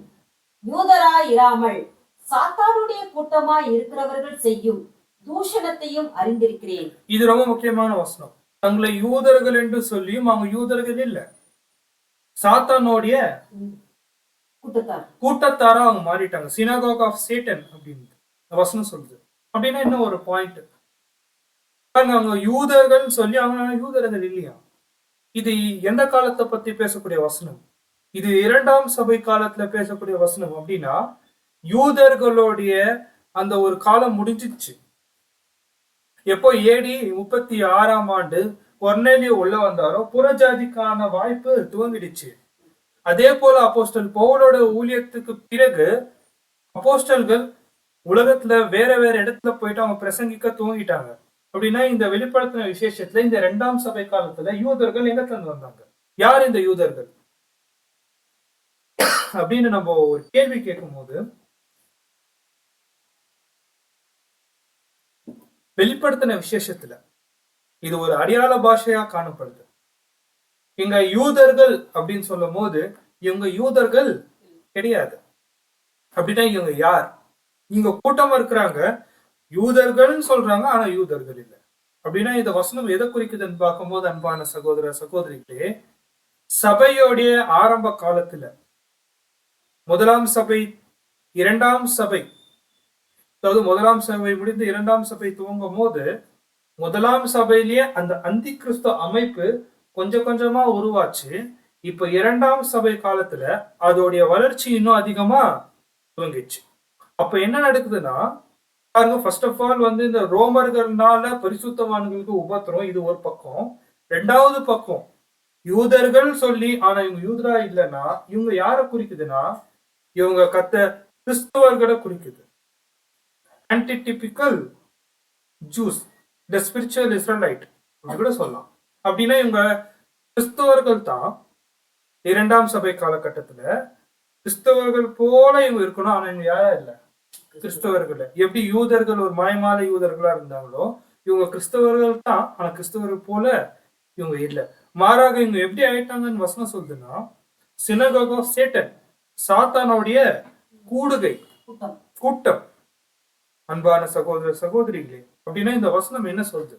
யூதராய் இராமல் சாத்தானுடைய கூட்டமாய் இருக்கிறவர்கள் செய்யும் தூஷணத்தையும் அறிந்திருக்கிறேன். இது ரொம்ப முக்கியமான வசனம். தங்களை யூதர்கள் என்று சொல்லியும் அவங்க யூதர்கள் இல்ல, சாத்தானுடைய கூட்டத்தாரா அவங்க மாறிட்டாங்க. சினகாக் ஆஃப் சேட்டன் அப்படின்னு வசனம் சொல்லுது. அப்படின்னா இன்னும் ஒரு பாயிண்ட், அவங்க யூதர்கள் சொல்லி அவங்க யூதர்கள் இல்லையா? இது எந்த காலத்தை பத்தி பேசக்கூடிய வசனம்? இது 2ஆம் சபை காலத்துல பேசக்கூடிய வசனம். அப்படின்னா யூதர்களுடைய அந்த ஒரு காலம் முடிஞ்சிச்சு. எப்போ AD 36ஆம் ஆண்டு கொர்நேலியு உள்ள வந்தாரோ புறஜாதிக்கான வாய்ப்பு துவங்கிடுச்சு. அதே போல அப்போஸ்தல் பவுலோட ஊழியத்துக்கு பிறகு அப்போஸ்தல்கள் உலகத்துல வேற வேற இடத்துல போயிட்டு அவங்க பிரசங்கிக்க துவங்கிட்டாங்க. அப்படின்னா இந்த வெளிப்படுத்தின விசேஷத்துல இந்த 2ஆம் சபை காலத்துல யூதர்கள் எங்க தந்து வந்தாங்க? யார் இந்த யூதர்கள் அப்படின்னு நம்ம ஒரு கேள்வி கேட்கும் போது வெளிப்படுத்தின விசேஷத்துல இது ஒரு அடையாள பாஷையா காணப்படுது. இங்க யூதர்கள் அப்படின்னு சொல்லும் போது இவங்க யூதர்கள் கிடையாது. அப்படின்னா இவங்க யார்? இங்க கூட்டமா இருக்கிறாங்க, யூதர்கள் சொல்றாங்க, ஆனா யூதர்கள் இல்லை. அப்படின்னா இந்த வசனம் எதை குறிக்குதுன்னு பார்க்கும்போது அன்பான சகோதர சகோதரிகளே, சபையோடைய ஆரம்ப காலத்துல 1ஆம் சபை 2ஆம் சபை, அதாவது 1ஆம் சபை முடிந்து 2ஆம் சபை துவங்கும் போது 1ஆம் சபையிலேயே அந்த அந்தி கிறிஸ்து அமைப்பு கொஞ்சம் கொஞ்சமா உருவாச்சு. இப்ப 2ஆம் சபை காலத்துல அதோடைய வளர்ச்சி இன்னும் அதிகமா துவங்கிச்சு. அப்ப என்ன நடக்குதுன்னா பாருங்க, ஃபர்ஸ்ட் ஆஃப் ஆல் வந்து இந்த ரோமர்கள்னால பரிசுத்தவான்களுக்கு உபத்திரம், இது ஒரு பக்கம். 2வது பக்கம் யூதர்கள் சொல்லி ஆனா இவங்க யூதரா இல்லைன்னா இவங்க யார குறிக்குதுன்னா இவங்க கிறிஸ்தவர்களை குறிக்குது. ஆன்டிடிபிக்கல் ஜூஸ், தி ஸ்பிரிச்சுவல் இஸ்ரேலைட் கூட சொல்லலாம். அப்படின்னா இவங்க கிறிஸ்தவர்கள் தான் 2ஆம் சபை காலகட்டத்துல கிறிஸ்தவர்கள் போல இவங்க இருக்கணும். ஆனா இவங்க யாரா இல்லை கிறிஸ்தவர்கள். எப்படி யூதர்கள் ஒரு மாயமால யூதர்களா இருந்தாங்களோ இவங்க கிறிஸ்தவர்கள் தான், ஆனா கிறிஸ்தவர்கள் போல இவங்க இல்லை. மாறாக இவங்க எப்படி ஆயிட்டாங்கன்னு வசனம் சொல்லுதுன்னா சினகாக் ஆஃப் சேட்டன், சாத்தானுடைய கூடுகை கூட்டம். அன்பான சகோதர சகோதரிகளே, அப்படின்னா இந்த வசனம் என்ன சொல்றது?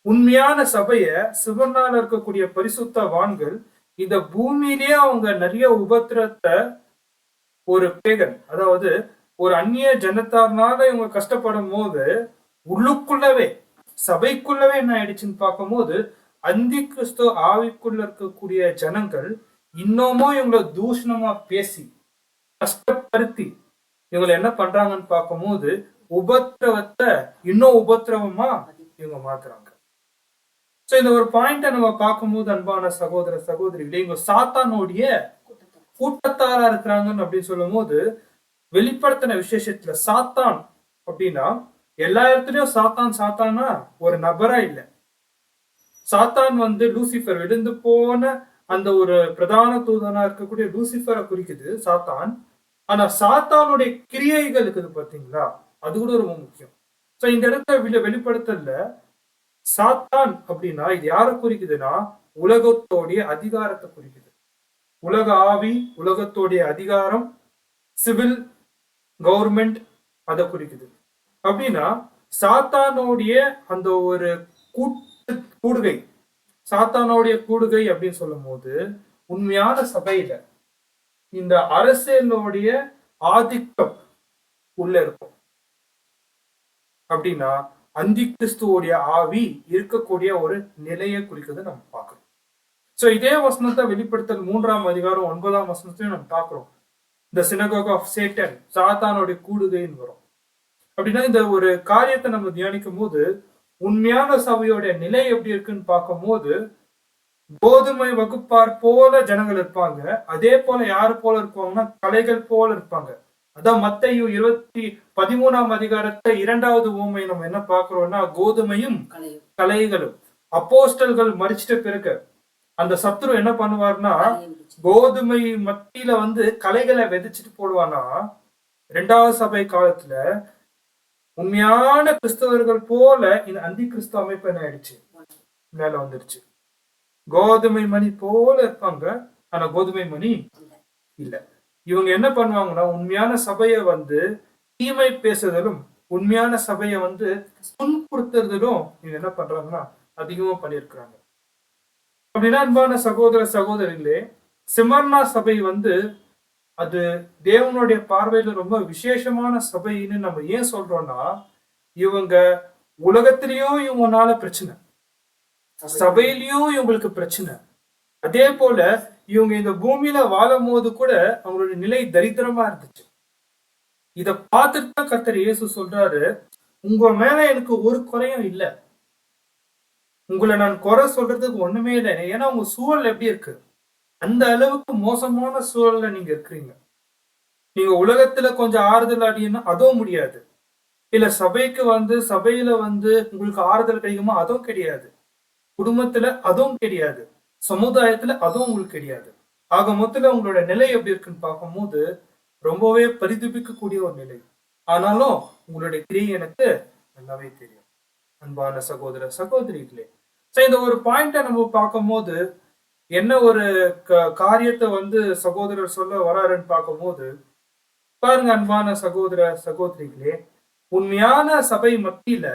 உண்மையான சபைய சிவனால இருக்கக்கூடிய பரிசுத்தவான்கள் இந்த பூமியிலேயே அவங்க நிறைய உபத்திரத்தை ஒரு பேகன், அதாவது ஒரு அந்நிய ஜனத்தார்னால இவங்க கஷ்டப்படும் போது உள்ளுக்குள்ளவே சபைக்குள்ளவே என்ன ஆயிடுச்சுன்னு பார்க்கும் போது அந்தி கிறிஸ்து ஆவிக்குள்ள இருக்கக்கூடிய ஜனங்கள் இன்னமும் இவங்களை தூஷணமா பேசி கஷ்டப்படுத்தி இவங்களை என்ன பண்றாங்கன்னு பார்க்கும்போது உபத்திரவத்தை இன்னும் உபத்திரவமா இவங்க மாத்துறாங்க. சோ இந்த ஒரு பாயிண்ட நம்ம பார்க்கும்போது அன்பான சகோதர சகோதரிகளே, இவங்க சாத்தானுடைய கூட்டத்தாரா இருக்கிறாங்கன்னு அப்படின்னு சொல்லும் போது வெளிப்படுத்தின விசேஷத்துல சாத்தான் அப்படின்னா எல்லா இடத்துலயும் சாத்தான் சாத்தானா ஒரு நபரா இல்ல. சாத்தான் வந்து லூசிபர் விழுந்து போன அந்த ஒரு பிரதான தூதனா இருக்கக்கூடிய லூசிபரை குறிக்குது சாத்தான். ஆனா சாத்தானுடைய கிரியைகள் இருக்குது பாத்தீங்களா, அது கூட ரொம்ப முக்கியம். சோ இந்த இடத்துல வெளிப்படுத்தல சாத்தான் அப்படின்னா இது யாரை குறிக்குதுன்னா உலகத்தோடைய அதிகாரத்தை குறிக்குது. உலக ஆவி, உலகத்தோடைய அதிகாரம், சிவில் கவர்மெண்ட் அதை குறிக்குது. அப்படின்னா சாத்தானுடைய அந்த ஒரு கூடுகை, சாத்தானுடைய கூடுகை அப்படின்னு சொல்லும் போது உண்மையான சபையில இந்த அரசியலுடைய ஆதிக்கம் உள்ள இருக்கும். அப்படின்னா அந்தி கிறிஸ்துவோடைய ஆவி இருக்கக்கூடிய ஒரு நிலையை குறிக்கிறது நம்ம பார்க்கிறோம். சோ இதே வசனத்தை வெளிப்படுத்தல் 3ஆம் அதிகாரம் 9ஆம் வசனத்தையும் நம்ம பார்க்கிறோம். இந்த சினகோக் ஆஃப் சேட்டன், சாத்தானுடைய கூடுகைன்னு வரும். அப்படின்னா இந்த ஒரு காரியத்தை நம்ம தியானிக்கும் போது உண்மையான சபையோட நிலை எப்படி இருக்குன்னு பார்க்கும் போது கோதுமை வகுப்பார் போல ஜனங்கள் இருப்பாங்க. அதே போல யாரு போல இருப்பாங்கன்னா கலைகள் போல இருப்பாங்க. அதான் மத்தேயு 13ஆம் அதிகாரத்தை 2வது உவமை நம்ம என்ன பார்க்கிறோம்னா கோதுமையும் கலைகளும். அப்போஸ்தலர்கள் மரிச்சிட்ட பிறகு அந்த சத்துரு என்ன பண்ணுவார்னா கோதுமை மத்தியில வந்து கலைகளை விதைச்சிட்டு போடுவானா, 2வது சபை காலத்துல உண்மையான கிறிஸ்தவர்கள் போல இந்த அந்தி கிறிஸ்துவ அமைப்பு என்ன ஆயிடுச்சு, மேல வந்துருச்சு. கோதுமை மணி போல இருப்பாங்க, ஆனா கோதுமை மணி இல்ல. இவங்க என்ன பண்ணுவாங்கன்னா உண்மையான சபையை வந்து தீமை பேசுறதும் உண்மையான சபையை வந்து துன்புறுத்துறதும் இவங்க என்ன பண்றாங்கன்னா அதிகமா பண்ணியிருக்கிறாங்க. அப்படின்னா அன்பான சகோதர சகோதரிகளே, சிமர்னா சபை வந்து அது தேவனுடைய பார்வையில ரொம்ப விசேஷமான சபைன்னு நம்ம ஏன் சொல்றோம்னா இவங்க உலகத்திலயும் இவங்கனால பிரச்சனை, சபையிலயும் இவங்களுக்கு பிரச்சனை. அதே போல இவங்க இந்த பூமியில வாழும் போது கூட அவங்களுடைய நிலை தரித்திரமா இருந்துச்சு. இத பார்த்துட்டு தான் கர்த்தர் இயேசு சொல்றாரு, உங்க மேல எனக்கு ஒரு குறையும் இல்லை, உங்களை நான் குறை சொல்றதுக்கு ஒண்ணுமே இல்லை. ஏன்னா உங்க சூழல் எப்படி இருக்கு, அந்த அளவுக்கு மோசமான சூழல்ல நீங்க இருக்கிறீங்க. நீங்க உலகத்துல கொஞ்சம் ஆறுதல் அடையணும்னா அதுவும் முடியாது. இல்ல சபைக்கு வந்து சபையில வந்து உங்களுக்கு ஆறுதல் கிடைக்குமா, அதுவும் கிடையாது. குடும்பத்துல அதுவும் கிடையாது. சமுதாயத்துல அதுவும் உங்களுக்கு கிடையாது. ஆக மொத்தத்துல உங்களோட நிலை எப்படி இருக்குன்னு பார்க்கும்போது ரொம்பவே பரிதபிக்கக்கூடிய ஒரு நிலை. ஆனாலும் உங்களுடைய கிரியை எனக்கு நல்லாவே தெரியும். அன்பான சகோதர சகோதரிகளே, இந்த ஒரு பாயிண்ட நம்ம பார்க்கும் போது என்ன ஒரு காரியத்தை வந்து சகோதரர் சொல்ல வராருன்னு பார்க்கும் போது பாருங்க, அன்பான சகோதர சகோதரிகளே, உண்மையான சபை மத்தியில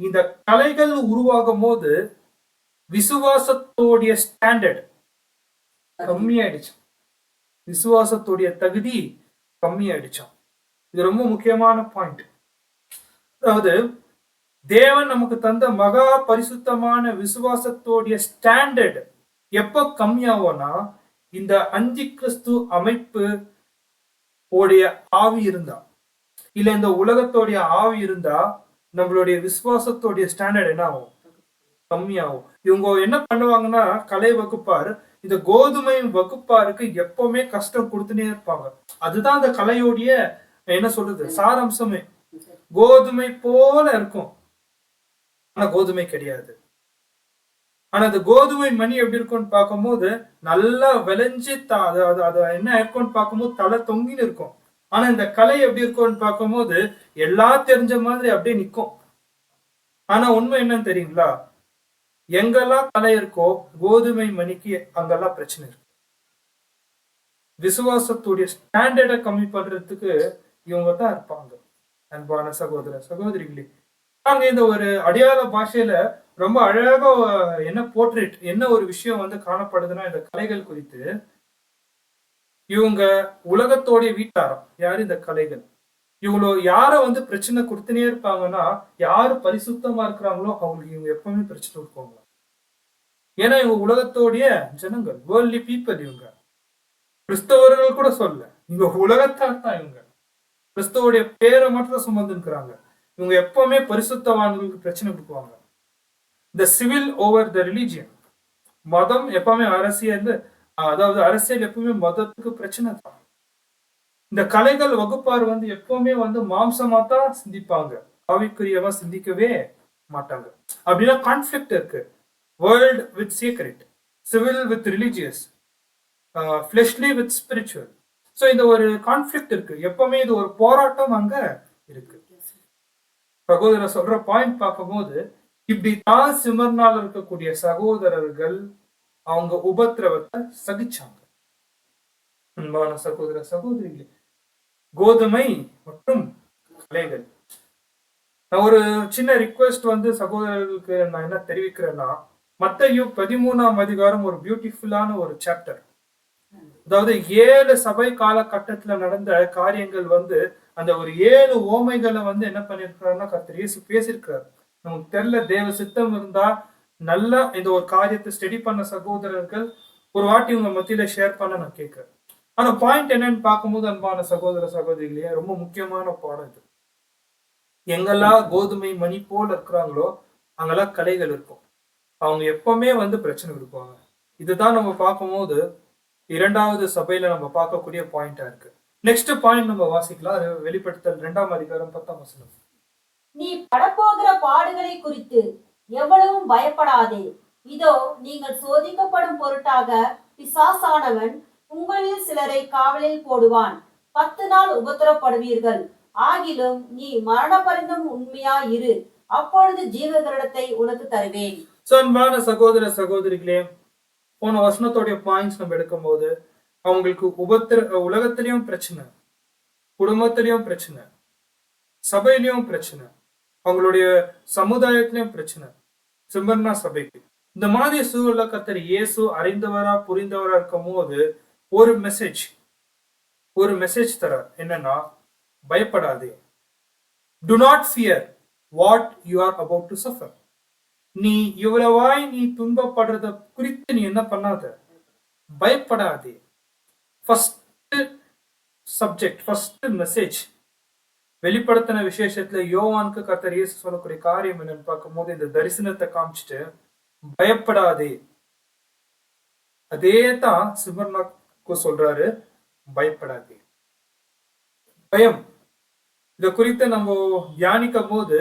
இந்த கலைகள் உருவாகும் போது விசுவாசத்தோடைய ஸ்டாண்டர்ட் கம்மியாயிடுச்சு, விசுவாசத்துடைய தகுதி கம்மியாயிடுச்சான். இது ரொம்ப முக்கியமான பாயிண்ட். அதாவது தேவன் நமக்கு தந்த மகா பரிசுத்தமான விசுவாசத்தோடைய ஸ்டாண்டர்ட் எப்ப கம்மியாகும்னா இந்த அந்தி கிறிஸ்து அமைப்பு உடைய ஆவி இருந்தா, இல்ல இந்த உலகத்தோடைய ஆவி இருந்தா நம்மளுடைய விசுவாசத்தோடைய ஸ்டாண்டர்ட் என்ன ஆகும், கம்மியாகும். இவங்க என்ன பண்ணுவாங்கன்னா கலை வகுப்பார் இந்த கோதுமை வகுப்பாருக்கு எப்பவுமே கஷ்டம் கொடுத்துனே இருப்பாங்க. அதுதான் அந்த கலையோடைய என்ன சொல்றது சாராம்சமே. கோதுமை போல இருக்கும், ஆனா கோதுமை கிடையாது. ஆனா அந்த கோதுமை மணி எப்படி இருக்கும்னு பார்க்கும்போது நல்லா விளைஞ்சு அது என்ன இருக்கும்னு பார்க்கும்போது தலை தொங்கின்னு இருக்கும். ஆனா இந்த கலை எப்படி இருக்கும்னு பார்க்கும்போது எல்லாம் தெரிஞ்ச மாதிரி அப்படியே நிற்கும். ஆனா உண்மை என்னன்னு தெரியுங்களா, எங்கெல்லாம் கலை இருக்கோ கோதுமை மணிக்கு அங்கெல்லாம் பிரச்சனை இருக்கு. விசுவாசத்துடைய ஸ்டாண்டர்டை கம்மி பண்றதுக்கு இவங்க தான் இருப்பாங்க. அன்பான சகோதர சகோதரிகளே, நாங்க இந்த ஒரு அடையாள பாஷையில ரொம்ப அழகா என்ன போர்ட்ரேட் என்ன ஒரு விஷயம் வந்து காணப்படுதுன்னா இந்த கலைகள் குறித்து, இவங்க உலகத்தோடைய வீட்டாரம் யாரு இந்த கலைகள். இவ்வளோ யார வந்து பிரச்சனை கொடுத்துனே இருப்பாங்கன்னா யாரு பரிசுத்தமா இருக்கிறாங்களோ அவங்களுக்கு இவங்க எப்பவுமே பிரச்சனை கொடுப்பாங்க. ஏன்னா இவங்க உலகத்தோடைய ஜனங்கள், வேர்ல்ட்லி பீப்புள். இவங்க கிறிஸ்தவர்கள் கூட சொல்ல, இவங்க உலகத்தார் தான். இவங்க கிறிஸ்தவோடைய பேரை மட்டும் சுமந்துருக்கிறாங்க. இவங்க எப்பவுமே பரிசுத்தவான்களுக்கு பிரச்சனை கொடுக்குவாங்க. The civil over the religion. மதம் எப்பவுமே அரசியல், அதாவது அரசியல் எப்பவுமே மதத்துக்கு பிரச்சனை தான். இந்த கலைகள் வகுப்பார் வந்து எப்பவுமே வந்து மாம்சமா தான் சிந்திப்பாங்க. ஆவிக்குரியமா சிந்திக்கவே மாட்டாங்க. அப்படின்னா கான்ஃபிளிக்ட் இருக்கு. World with secret, civil with religious, fleshly with spiritual. So இந்த ஒரு கான்ஃபிளிக்ட் இருக்கு. எப்பவுமே இது ஒரு போராட்டம் அங்க இருக்கு. சகோதரர் சொல்ற பாயிண்ட் பார்க்கும்போது இப்படித்தான் சிமர்னால இருக்கக்கூடிய சகோதரர்கள் அவங்க உபத்திரவத்தை சகிச்சாங்க. அன்பான சகோதர சகோதரிகளே, கோதுமை மற்றும் கலைகள். நான் ஒரு சின்ன ரிக்வெஸ்ட் சகோதரர்களுக்கு நான் என்ன தெரிவிக்கிறேன்னா, மத்தேயு 13ஆம் அதிகாரம் ஒரு பியூட்டிஃபுல்லான ஒரு சாப்டர். அதாவது 7 சபை காலகட்டத்துல நடந்த காரியங்கள் அந்த ஒரு 7 ஓமைகளை என்ன பண்ணிருக்கிறாருன்னா கர்த்தர் இயேசு பேசியிருக்கிறார். நமக்கு தெரியல, தேவ சித்தம் இருந்தா நல்லா இந்த ஒரு காரியத்தை ஸ்டடி பண்ண சகோதரர்கள் ஒரு வாட்டி உங்க மத்தியில ஷேர் பண்ண நான் கேட்கிறேன். ஆனா பாயிண்ட் என்னன்னு பார்க்கும்போது அன்பான சகோதர சகோதரிகளே, ரொம்ப முக்கியமான பாடம் இது. எங்கெல்லாம் கோதுமை மணி போல் இருக்கிறாங்களோ அங்கெல்லாம் கலைகள் இருக்கும். அவங்க எப்பவுமே பிரச்சனை கொடுப்பாங்க. இதுதான் நம்ம பார்க்கும்போது 2வது சபையில நம்ம பார்க்கக்கூடிய பாயிண்டா இருக்கு. நெக்ஸ்ட் பாயிண்ட் நம்ம வாசிக்கலாம். அது வெளிப்படுத்தல் 2ஆம் அதிகாரம் 10ஆம் வசனம். நீ படப்போகிற பாடுகளை குறித்து எவ்வளவும் பயப்படாதே. இதோ நீங்கள் சோதிக்கப்படும் பொருட்டாக பிசாசானவன் உங்களில் சிலரை காவலில் போடுவான். 10 நாள் உபத்திரப்படுவீர்கள். ஆகிலும் நீ மரண பரிந்தும் உண்மையா இரு, அப்பொழுது ஜீவகிரீடத்தை உனக்கு தருவேன். அன்பான சகோதர சகோதரிகளே, போன வசனத்தோடைய பாயிண்ட்ஸ் நம்ம எடுக்கும் போது அவங்களுக்கு உலகத்திலயும் பிரச்சனை, குடும்பத்திலயும் பிரச்சனை, சபையிலயும் பிரச்சனை, அவங்களுடைய சமுதாயத்திலயும் பிரச்சனை. சிமர்னா சபைக்கு இந்த மாதிரி சூழல கர்த்தர் இயேசு அறிந்தவரா புரிந்தவரா இருக்கும் போது ஒரு மெசேஜ் தர என்னன்னா, பயப்படாதே. To not fear what you are about to suffer. நீ இவ்வளவாய் நீ துன்பப்படுறத குறித்து நீ என்ன பண்ணாத, பயப்படாதே. ஃபர்ஸ்ட் சப்ஜெக்ட், ஃபர்ஸ்ட் மெசேஜ் வெளிப்படுத்தின விசேஷத்துல யோவானுக்கு கர்த்தர் இயேசு சொல்லக்கூடிய காரியம் என்னன்னு பார்க்கும்போது இந்த தரிசனத்தை காமிச்சிட்டு பயப்படாதே. அதே தான் சிமர்னாக்கு சொல்றாரு, பயப்படாதே. பயம் இத குறித்து நம்ம தியானிக்கும் போது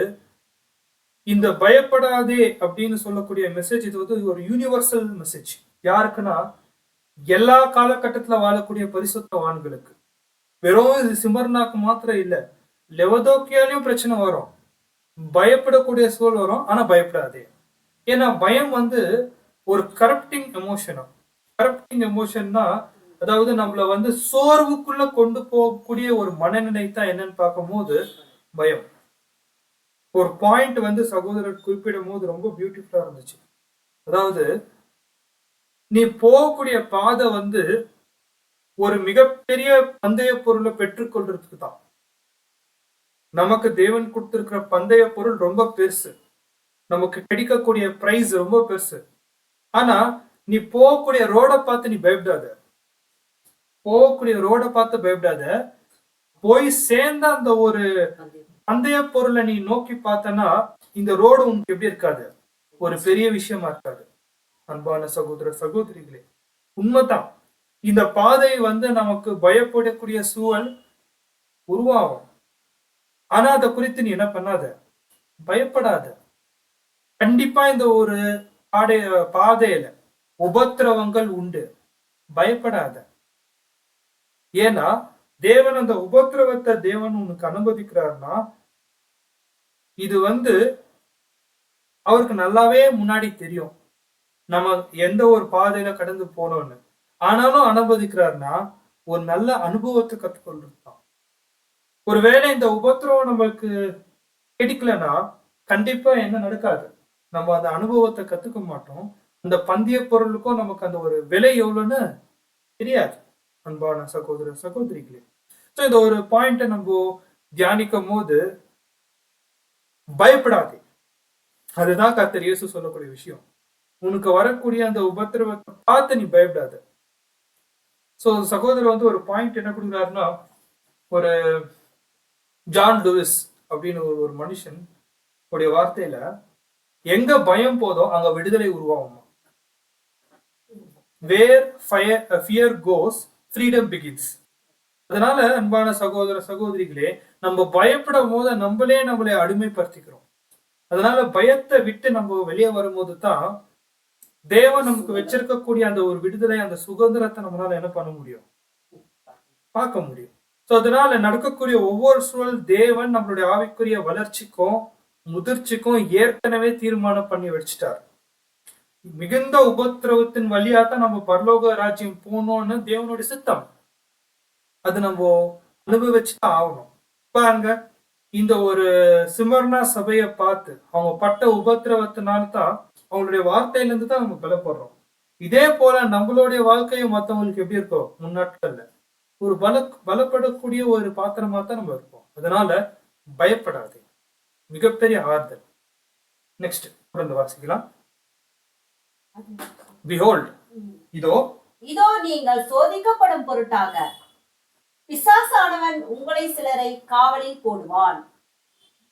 இந்த பயப்படாதே அப்படின்னு சொல்லக்கூடிய மெசேஜ் இது ஒரு யூனிவர்சல் மெசேஜ். யாருக்குன்னா எல்லா காலகட்டத்துல வாழக்கூடிய பரிசுத்தவான்களுக்கு. வெறும் இது சிமர்னாக்கு மாத்திரம் இல்ல, லெவதோக்கியாலையும் பிரச்சனை வரும், பயப்படக்கூடிய சூழல் வரும். ஆனா பயப்படாதே. ஏன்னா பயம் ஒரு கரப்டிங் எமோஷன்னா அதாவது நம்மள சோர்வுக்குள்ள கொண்டு போகக்கூடிய ஒரு மனநிலை தான் என்னன்னு பார்க்கும்போது பயம். ஒரு பாயிண்ட் சகோதரர் குறிப்பிடும் போது ரொம்ப பியூட்டிஃபுல்லா இருந்துச்சு. அதாவது நீ போகக்கூடிய பாதை ஒரு மிகப்பெரிய பந்தய பொருளை பெற்றுக்கொள்றதுக்கு தான். நமக்கு தேவன் கொடுத்திருக்கிற பந்தய பொருள் ரொம்ப பெருசு, நமக்கு கிடைக்கக்கூடிய பிரைஸ் ரொம்ப பெருசு. ஆனா நீ போகக்கூடிய ரோட பார்த்து நீ பயப்படாத, போய் சேர்ந்த அந்த ஒரு பந்தய பொருளை நீ நோக்கி பார்த்தனா இந்த ரோடு உனக்கு எப்படி இருக்காது, ஒரு பெரிய விஷயமா இருக்காது. அன்பான சகோதர சகோதரிகளே, உண்மைதான். இந்த பாதை நமக்கு பயப்படக்கூடிய சூழல் உருவாகும். ஆனா அதை குறித்து நீ என்ன பண்ணாத, பயப்படாத. கண்டிப்பா இந்த ஒரு பாதையில உபத்திரவங்கள் உண்டு, பயப்படாத. ஏன்னா தேவன் அந்த உபத்திரவத்தை தேவன் உனக்கு அனுமதிக்கிறார்னா இது அவருக்கு நல்லாவே முன்னாடி தெரியும் நம்ம எந்த ஒரு பாதையில கடந்து போனோம்னு. ஆனாலும் அனுமதிக்கிறார்னா ஒரு நல்ல அனுபவத்தை கற்றுக்கொள்றதுதான். ஒருவேளை இந்த உபத்திரவம் நம்மளுக்கு கிடைக்கலன்னா கண்டிப்பா என்ன நடக்காது, நம்ம அந்த அனுபவத்தை கத்துக்க மாட்டோம். அந்த பந்தய பொருளுக்கும் நமக்கு அந்த ஒரு விலை எவ்வளவுன்னு தெரியாது. அன்பான சகோதர சகோதரிகளே, ஸோ இந்த ஒரு பாயிண்ட நம்ம தியானிக்கும் போது பயப்படாதே. அதுதான் கர்த்தர் இயேசு சொல்லக்கூடிய விஷயம். உனக்கு வரக்கூடிய அந்த உபத்திரவத்தை பார்த்து நீ பயப்படாத. ஸோ சகோதரர் ஒரு பாயிண்ட் என்ன கொடுக்குறாருன்னா, ஒரு ஜான் லூயிஸ் அப்படின்னு ஒரு மனுஷன் உடைய வார்த்தையில எங்க பயம் போதோ அங்க விடுதலை உருவாகுமா. வேர் fear goes freedom begins. அதனால அன்பான சகோதர சகோதரிகளே, நம்ம பயப்படும் போது நம்மளை அடிமைப்படுத்திக்கிறோம். அதனால பயத்தை விட்டு நம்ம வெளியே வரும்போது தான் தேவன் நமக்கு வச்சிருக்கக்கூடிய அந்த ஒரு விடுதலை, அந்த சுதந்திரத்தை நம்மளால என்ன பண்ண முடியும், பார்க்க முடியும். சோ அதனால நடக்கக்கூடிய ஒவ்வொரு சூழல் தேவன் நம்மளுடைய ஆவிக்குரிய வளர்ச்சிக்கும் முதிர்ச்சிக்கும் ஏற்கனவே தீர்மானம் பண்ணி வச்சுட்டார். மிகுந்த உபத்திரவத்தின் வழியா தான் நம்ம பரலோக ராஜ்யம் போகணும்னு தேவனுடைய சித்தம். அது நம்ம அனுபவிச்சுதான் ஆகணும். பாருங்க, இந்த ஒரு சிமர்னா சபையை பார்த்து அவங்க பட்ட உபத்திரவத்தினால தான் அவங்களுடைய வார்த்தையில இருந்து தான் நம்ம பலப்படுறோம். இதே போல நம்மளுடைய வாழ்க்கையும் மற்றவங்களுக்கு எப்படி இருக்கோ முன்னாட்கள்ல ஒரு பலப்படக்கூடிய ஒரு பாத்திரமா தான் நம்ம இருப்போம். அதனால பயப்படாது, மிகப்பெரிய ஆறுதல். நெக்ஸ்ட் தொடர்ந்து வாசிக்கலாம். Behold, இதோ இதோ நீங்கள் சோதிக்கப்படும் பொருட்டாக பிசாசானவன் உங்களை சிலரை காவலில் போடுவான்.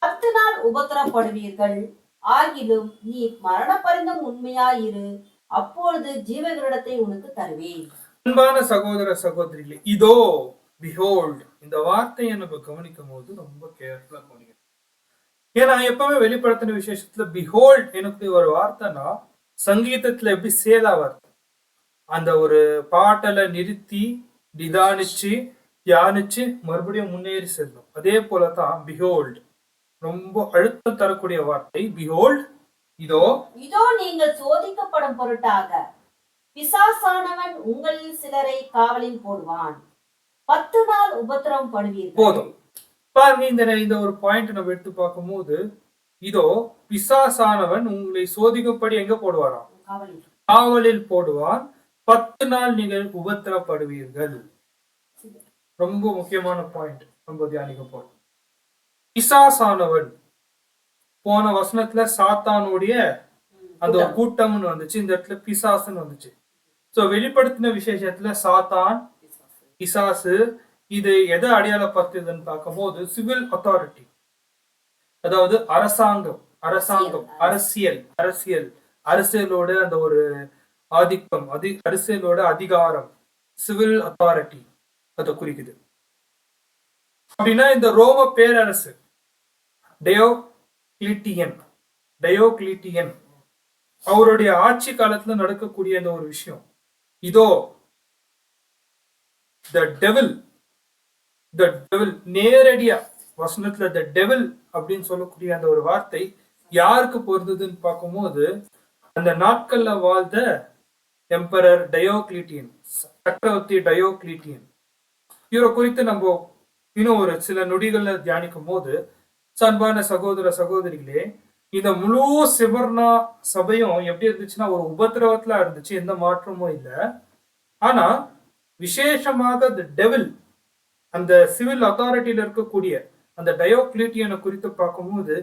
10 நாள் உபத்திரப்படுவீர்கள். ஆகிலும் நீ மரண பரிந்தும் உண்மையாயிரு, அப்பொழுது ஜீவகிரீடத்தை உனக்கு தருவேன். அன்பான சகோதர சகோதரிகளே, இதோ behold, இந்த வார்த்தையை நம்ம கவனிக்கும் போது ரொம்ப கேர்ஃபுல்லா கவனிக்கணும். ஏன்னா எப்பவுமே வெளிப்படுத்தின விசேஷத்துல behold எனக்கு ஒரு வார்த்தைனா சங்கீதத்துல எப்படி சேலா வார்த்தை, அந்த ஒரு பாட்டலை நிறுத்தி நிதானிச்சு தியானிச்சு மறுபடியும் முன்னேறி செல்லும். அதே போலதான் behold ரொம்ப அழுத்தம் தரக்கூடிய வார்த்தை. behold, இதோ இதோ நீங்கள் சோதிக்கப்படும் பொருட்டாக பிசாசானவன் உங்களில் சிலரை காவலில் போடுவான். 10 நாள் உபத்திரம் படுவீர்கள். போதும். பாருங்க, இந்த ஒரு பாயிண்ட் நம்ம எடுத்து பார்க்கும் போது, இதோ பிசாசானவன் உங்களை சோதிக்கும்படி எங்க போடுவாராம், காவலில் போடுவான். 10 நாள் நீங்கள் உபத்திரப்படுவீர்கள். ரொம்ப முக்கியமான பாயிண்ட் நம்ம தியானிக்க போறோம். பிசாசானவன் போன வசனத்துல சாத்தானுடைய அந்த ஒரு கூட்டம்னு வந்துச்சு, இந்த இடத்துல பிசாசுன்னு வந்துச்சு. சோ வெளிப்படுத்தின விசேஷத்துல சாத்தான் பிசாசு இது எதை அடையாளப்படுத்துதுன்னு பார்க்கும் போது சிவில் அத்தாரிட்டி, அதாவது அரசாங்கம், அரசியலோட அந்த ஒரு ஆதிக்கம், அரசியலோட அதிகாரம், சிவில் அத்தாரிட்டி அதை குறிக்குது. அப்படின்னா இந்த ரோம பேரரசு டயோக்ளிட்டியன் அவருடைய ஆட்சி காலத்துல நடக்கக்கூடிய அந்த ஒரு விஷயம். இதோ the devil நேரடியா வசனத்துல the devil அப்படின்னு சொல்லக்கூடிய அந்த ஒரு வார்த்தை யாருக்கு பொருந்ததுன்னு பார்க்கும்போது, அந்த நாட்கள்ல வாழ்ந்த எம்பரர் டயோக்ளிட்டியன், சக்கரவர்த்தி டயோக்ளிட்டியன். இவரை குறித்து நம்ம இன்னும் ஒரு சில நொடிகள்ல தியானிக்கும் போது, அன்பான சகோதர சகோதரிகளே, இந்த முழு சிமர்னா சபையும் எப்படி இருந்துச்சுன்னா ஒரு உபத்திரவத்துல இருந்துச்சு, எந்த மாற்றமும் இல்லை. ஆனா விசேஷமாக the devil, அந்த சிவில் அத்தாரிட்டியில இருக்கக்கூடிய அந்த டயோக்ளிட்டியனை குறித்து பார்க்கும்போது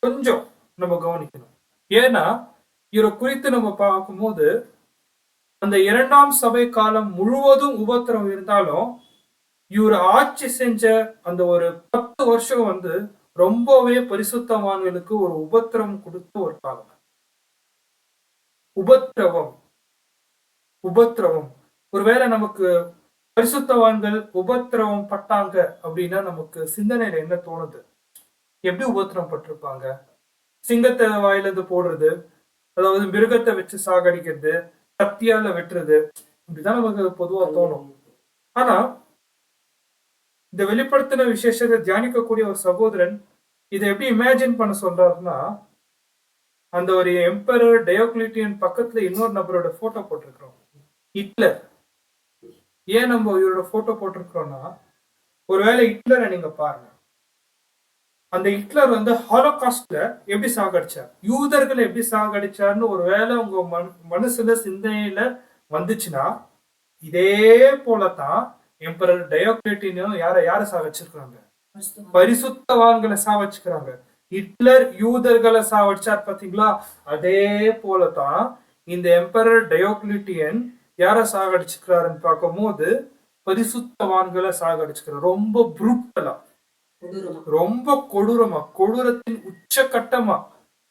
கொஞ்சம் நம்ம கவனிக்கணும். ஏன்னா இவரை குறித்து நம்ம பார்க்கும்போது அந்த 2ஆம் சபை காலம் முழுவதும் உபத்திரம் இருந்தாலும் இவர் ஆட்சி செஞ்ச அந்த ஒரு 10 வருஷம் ரொம்பவே பரிசுத்தவான்களுக்கு ஒரு உபத்திரம் கொடுத்த ஒரு காலம். உபத்திரவம் ஒருவேளை நமக்கு பரிசுத்தவான்கள் உபத்திரவம் பட்டாங்க அப்படின்னா நமக்கு சிந்தனையில என்ன தோணுது? எப்படி உபத்திரம் பட்டிருப்பாங்க? சிங்கத்தை வாயிலிருந்து போடுறது, அதாவது மிருகத்தை வச்சு சாகடிக்கிறது, கத்தியால வெட்டுறது, இப்படிதான் நமக்கு பொதுவா தோணும். ஆனா இந்த வெளிப்படுத்தின விசேஷத்தை தியானிக்கக்கூடிய ஒரு சகோதரன் இதை எப்படி இமேஜின் பண்ண சொல்றாருன்னா, அந்த ஒரு எம்பரர் டயோக்ளிட்டியன் பக்கத்துல இன்னொரு நபரோட போட்டோ போட்டிருக்கிறோம், ஹிட்லர். ஏன் நம்ம இவரோட போட்டோ போட்டிருக்கிறோம்னா, ஒருவேளை ஹிட்லரை நீங்க பாருங்க, அந்த ஹிட்லர் ஹாலோகாஸ்ட்ல எப்படி சாகடிச்சார், யூதர்களை எப்படி சாகடிச்சார்னு ஒருவேளை உங்க மனசுல சிந்தனையில வந்துச்சுன்னா, இதே போலதான் எம்பரர் டயோக்ளிட்டியனும் யாரை சாவச்சிருக்காங்க, பரிசுத்தவான்களை சாவச்சுக்கிறாங்க. ஹிட்லர் யூதர்களை சாவடிச்சார் பாத்தீங்களா, அதே போலதான் இந்த எம்பரர் டயோக்ளிட்டியன் யாரை சாகடிச்சுக்கிறாருன்னு பார்க்கும் போது பரிசுத்தவான்களை சாகடிச்சுக்கிறார். ரொம்ப புரூட்டலா, ரொம்ப கொடூரத்தின் உச்சகட்டமா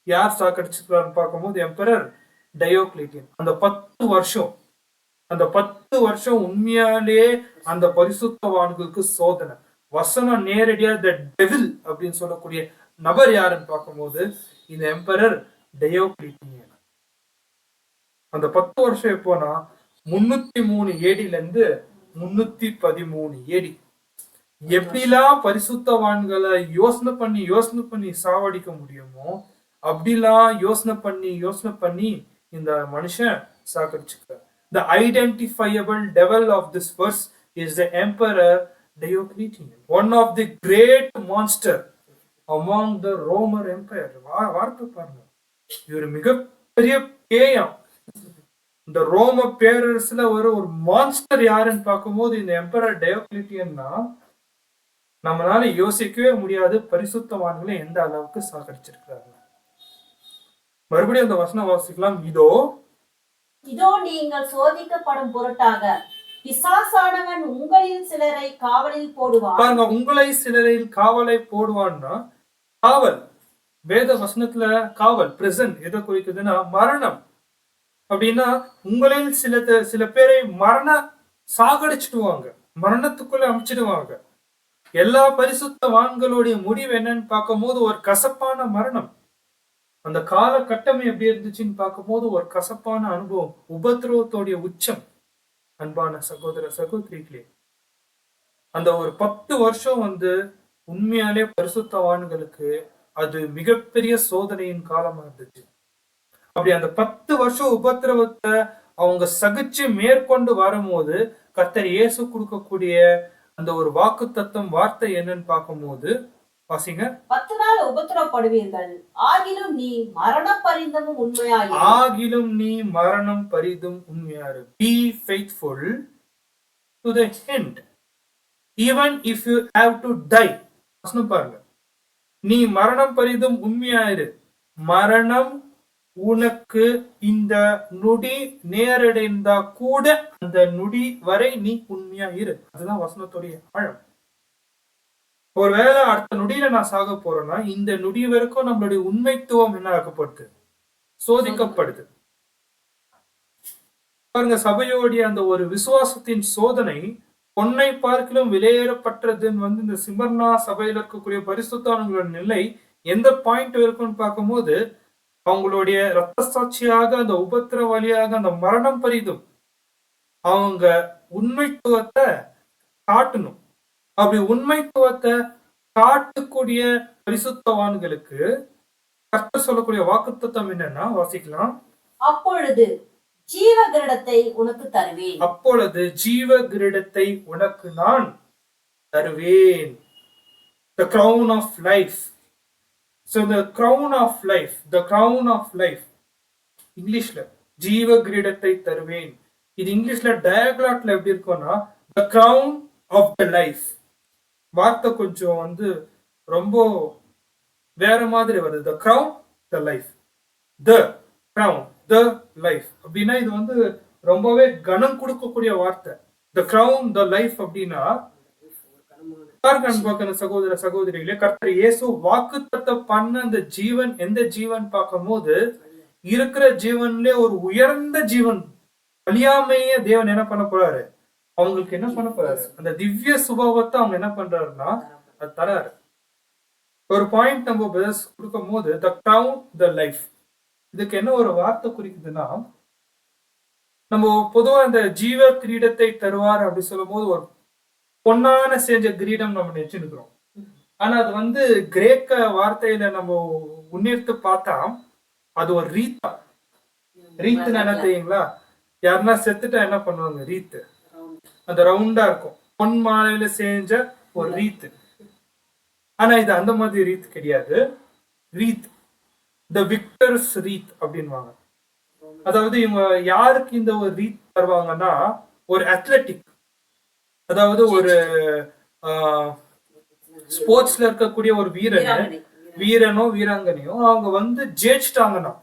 யார் சாகடிச்சுக்கிறாருன்னு பார்க்கும்போது எம்பரர் டயோக்ளிட்டியன். அந்த 10 வருஷம் உண்மையாலே அந்த பரிசுத்தவான்களுக்கு சோதனை. வசனம் நேரடியா த டெவில் அப்படின்னு சொல்லக்கூடிய நபர் யாருன்னு பார்க்கும்போது இந்த எம்பரர் டயோக்ளிட்டியன். அந்த 10 வருஷம் எப்போனா 303 ஏடில இருந்து 313 ஏடி. எப்படிலாம் பரிசுத்தவான்களை யோசனை பண்ணி சாவடிக்க முடியுமோ அப்படிலாம் யோசனை பண்ணி இந்த மனுஷன் சாகடிச்சுக்கிறார். The identifiable devil of this verse is the emperor Diocletian, one of the great monster among the Roman Empire. வார்த்தை பாருங்க, இவர் மிகப்பெரிய பேயம். இந்த ரோம பேரரசுல ஒரு மான்ஸ்டர் யாருன்னு பார்க்கும்போது இந்த எம்பரர் டயோக்ளிட்டியன்னா நம்மளால யோசிக்கவே முடியாது பரிசுத்தவான்களை எந்த அளவுக்கு சாகடிச்சிருக்கிறாங்க. மறுபடியும் அந்த வசனம் வாசிக்கலாம். இதோ நீங்கள் சோதிக்கப்படும் பொருட்டாக பிசாசானவன் உங்களில் சிலரை காவலில் போடுவான். பாருங்க, உங்களை சிலரில் காவலை போடுவான்னா, காவல் வேத வசனத்துல காவல் பிரசன்ட் எதை குறிக்குதுன்னா மரணம். அப்படின்னா உங்களில் சில பேரை சாகடிச்சிடுவாங்க, மரணத்துக்குள்ள அமைச்சிடுவாங்க. எல்லா பரிசுத்தவான்களுடைய முடிவு என்னன்னு பார்க்கும்போது ஒரு கசப்பான மரணம். அந்த காலகட்டமே எப்படி இருந்துச்சுன்னு பார்க்கும்போது ஒரு கசப்பான அனுபவம், உபத்திரவத்தோடைய உச்சம். அன்பான சகோதர சகோதரிகளே, அந்த ஒரு 10 வருஷம் உண்மையாலே பரிசுத்தவான்களுக்கு அது மிகப்பெரிய சோதனையின் காலமா இருந்துச்சு. அப்படி அந்த 10 வருஷம் உபத்திரவத்தை அவங்க சகிச்சு மேற்கொண்டு வரும்போது கர்த்தர் இயேசு கொடுக்கக்கூடிய அந்த ஒரு வாக்கு தத்தம் வார்த்தை என்னன்னு பார்க்கும்போது வாசிங்க. 10 நாள் உபத்திரப்படுவீர்கள், ஆகிலும் நீ மரணம் பரிந்தும் உண்மையாயிரு. Be faithful to the end, even if you have to die. பாருங்க, நீ மரணம் பரிந்தும் உண்மையாயிரு. மரணம் உனக்கு இந்த நொடி நேரடைந்தா கூட அந்த நொடி வரை நீ உண்மையா இரு. அதுதான் வசனத்துடைய ஆழம். ஒருவேளை அடுத்த நொடியில நான் சாக போறேன்னா இந்த நொடி வரைக்கும் நம்மளுடைய உண்மைத்துவம் என்ன ஆக்கப்படுது, சோதிக்கப்படுது. பாருங்க, சபையோடைய அந்த ஒரு விசுவாசத்தின் சோதனை பொன்னை பார்க்கிலும் விலையேறப்பட்டதுன்னு இந்த சிமர்னா சபையில இருக்கக்கூடிய பரிசுத்தவான்களோட நிலை எந்த பாயிண்ட் இருக்கும்னு பார்க்கும்போது அவங்களுடைய ரத்த சாட்சியாக அந்த உபத்திரவாளியாக அந்த மரணம் பரிதும் அவங்க உண்மைத்துவத்தை காட்டணும். அப்படி உண்மைத்துவத்தை காட்டக்கூடிய பரிசுத்தவான்களுக்கு கர்த்தர் சொல்லக்கூடிய வாக்குத்தத்தம் என்னன்னா வாசிக்கலாம். அப்பொழுது ஜீவ கிரீடத்தை உனக்கு நான் தருவேன். The crown of life. So the crown of life இங்கிலீஷ்ல ஜீவ கிரீடத்தை தருவேன். இது இங்கிலீஷ்ல டயக்லாட்ல எப்படி இருக்கும்னா the crown of the life. வார்த்தை கொஞ்சம் ரொம்ப வேற மாதிரி வருது. the crown, the life, the crown, the life அப்படின்னா இது ரொம்பவே கனம் கொடுக்கக்கூடிய வார்த்தை. the crown, the life அப்படின்னா சகோதர சகோதரிகளே, கர்த்தர் இயேசு வாக்குத்தத்தம் பண்ண அந்த ஜீவன் எந்த ஜீவன் பார்க்கும்போது இருக்கிற ஜீவன்ல ஒரு உயர்ந்த ஜீவன், அழியாமைய தேவன் என்ன பண்ண போறாரு, அவங்களுக்கு என்ன பண்ண போறாரு, அந்த திவ்ய சுபாவத்தை அவங்க என்ன பண்றாருன்னா அது தராரு. ஒரு பாயிண்ட் நம்ம பிரதர்ஸ் கொடுக்கும் போது the crown, the life, இதுக்கு என்ன ஒரு வார்த்தை குறிக்குதுன்னா, நம்ம பொதுவா இந்த ஜீவ கிரீடத்தை தருவார் அப்படி சொல்லும் போது ஒரு பொன்னான செஞ்ச கிரீடம் நம்ம நினைச்சுக்கிறோம். ஆனா அது கிரேக்க வார்த்தையில நம்ம உன்னிட்டு பார்த்தா அது ஒரு ரீத்தா. ரீத்துன்னு என்ன தெரியுங்களா? யாருன்னா செத்துட்டா என்ன பண்ணுவாங்க, ரீத்து அந்த ரவுண்டா இருக்கும், பொன் மாலையில செஞ்ச ஒரு ரீத்து. ஆனா இது அந்த மாதிரி ரீத் கிடையாது. ரீத் த விக்டர்ஸ் ரீத் அப்படின்வாங்க. அதாவது இவங்க யாருக்கு இந்த ஒரு ரீத் தருவாங்கன்னா ஒரு அத்லெட்டிக், அதாவது ஒரு ஸ்போர்ட்ஸ்ல இருக்கக்கூடிய ஒரு வீரனோ வீராங்கனையோ அவங்க ஜெயிச்சிட்டாங்கன்னா,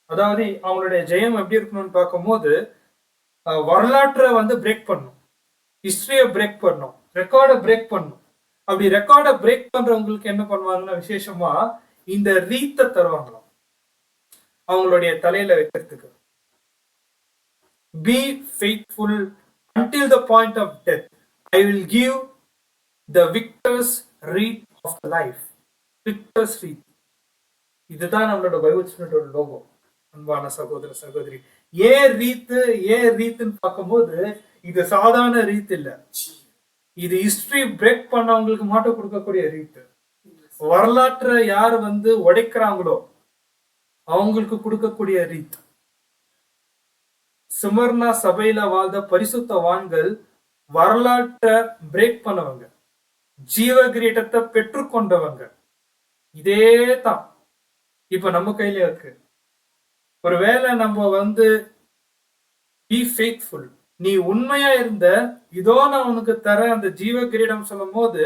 அதாவது அவங்களுடைய ஜெயம் எப்படி இருக்கணும்னு பார்க்கும்போது வரலாற்றை பிரேக் பண்ணும், ஹிஸ்டரிய பிரேக் பண்ணும், ரெக்கார்டை பிரேக் பண்ணும். அப்படி ரெக்கார்டை பிரேக் பண்றவங்களுக்கு என்ன பண்ணுவாங்கன்னா விசேஷமா இந்த ரீத்தை தருவாங்களாம் அவங்களுடைய தலையில வைக்கிறதுக்கு. Be faithful until the point of death. I will give the victor's wreath of life. Victor's wreath, இதுதான் நம்மளோட பைபிள் ஸ்டூடெண்டோட லோகோ. அன்பான சகோதர சகோதரி, ஏன் ரீத்துன்னு பார்க்கும்போது இது சாதாரண ரீத் இல்ல, இது ஹிஸ்டரி பிரேக் பண்ணவங்களுக்கு மாட்ட கொடுக்கக்கூடிய ரீத். வரலாற்றை யார் உடைக்கிறாங்களோ அவங்களுக்கு கொடுக்கக்கூடிய ரீத். சிமர்னா சபையில வாழ்ந்த பரிசுத்தவான்கள் வரலாற்றை பிரேக் பண்ணவங்க, ஜீவ கிரீடத்தை பெற்றுக்கொண்டவங்க. இதே தான் இப்ப நம்ம கையில இருக்கு. ஒருவேளை நம்ம be faithful, நீ உண்மையா இருந்த, இதோ நான் உனக்கு தர அந்த ஜீவ கிரீடம் சொல்லும் போது,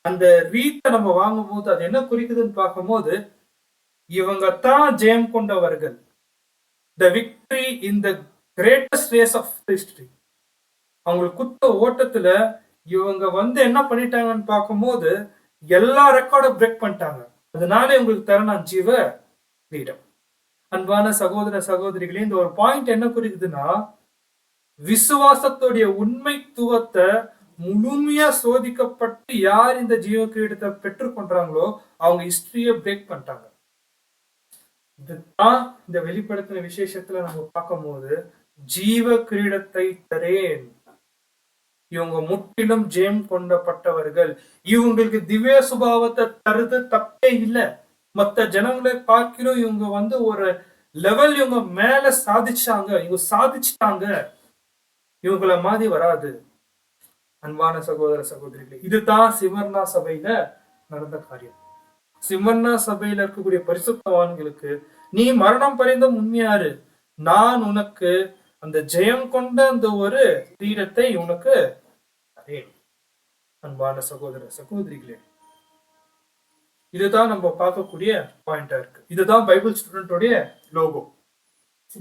அந்த ரீத்தை நம்ம வாங்கும் போது அது என்ன குறிக்குதுன்னு பார்க்கும் போது, இவங்க தான் ஜெயம் கொண்டவர்கள். The victory in the greatest race of history. அவங்களுக்கு குத்த ஓட்டத்துல இவங்க என்ன பண்ணிட்டாங்கன்னு பார்க்கும்போது எல்லா ரெக்கார்டும் பிரேக் பண்ணிட்டாங்க. அதனால இவங்களுக்கு தர நான் ஜீவ கிரீடம். அன்பான சகோதர சகோதரிகளே, இந்த ஒரு பாயிண்ட் என்ன குறிக்குதுன்னா, விசுவாசத்துடைய உண்மைத்துவத்தை முழுமையா சோதிக்கப்பட்டு யார் இந்த ஜீவ கிரீடத்தை பெற்றுக்கொண்டாங்களோ அவங்க ஹிஸ்டரியை பிரேக் பண்ணிட்டாங்க. இதுதான் இந்த வெளிப்படுத்தின விசேஷத்துல நம்ம பார்க்கும்போது, ஜீவ கிரீடத்தை தரேன். இவங்க முற்றிலும் ஜெயம் கொண்டப்பட்டவர்கள். இவங்களுக்கு திவ்ய சுபாவத்தை தருது தப்பே இல்லை. மற்ற ஜனங்களை பார்க்கிறோம், இவங்க ஒரு லெவல் இவங்க மேல சாதிச்சாங்க, இவங்க சாதிச்சுட்டாங்க, இவங்கள மாதிரி வராது. அன்பான சகோதர சகோதரிகளே, இதுதான் சிமர்னா சபையில நடந்த காரியம். சிமர்னா சபையில இருக்கக்கூடிய பரிசுத்தவான்களுக்கு, நீ மரணம் பரிந்தும் உண்மையாரு, நான் உனக்கு அந்த ஜெயம் கொண்ட அந்த ஒரு தீரத்தை உனக்கு தரேன். அன்பான சகோதர சகோதரிகளே, இதுதான் நம்ம பார்க்கக்கூடிய பாயிண்டா இருக்கு. இதுதான் பைபிள் ஸ்டூடெண்டோடைய லோகோ.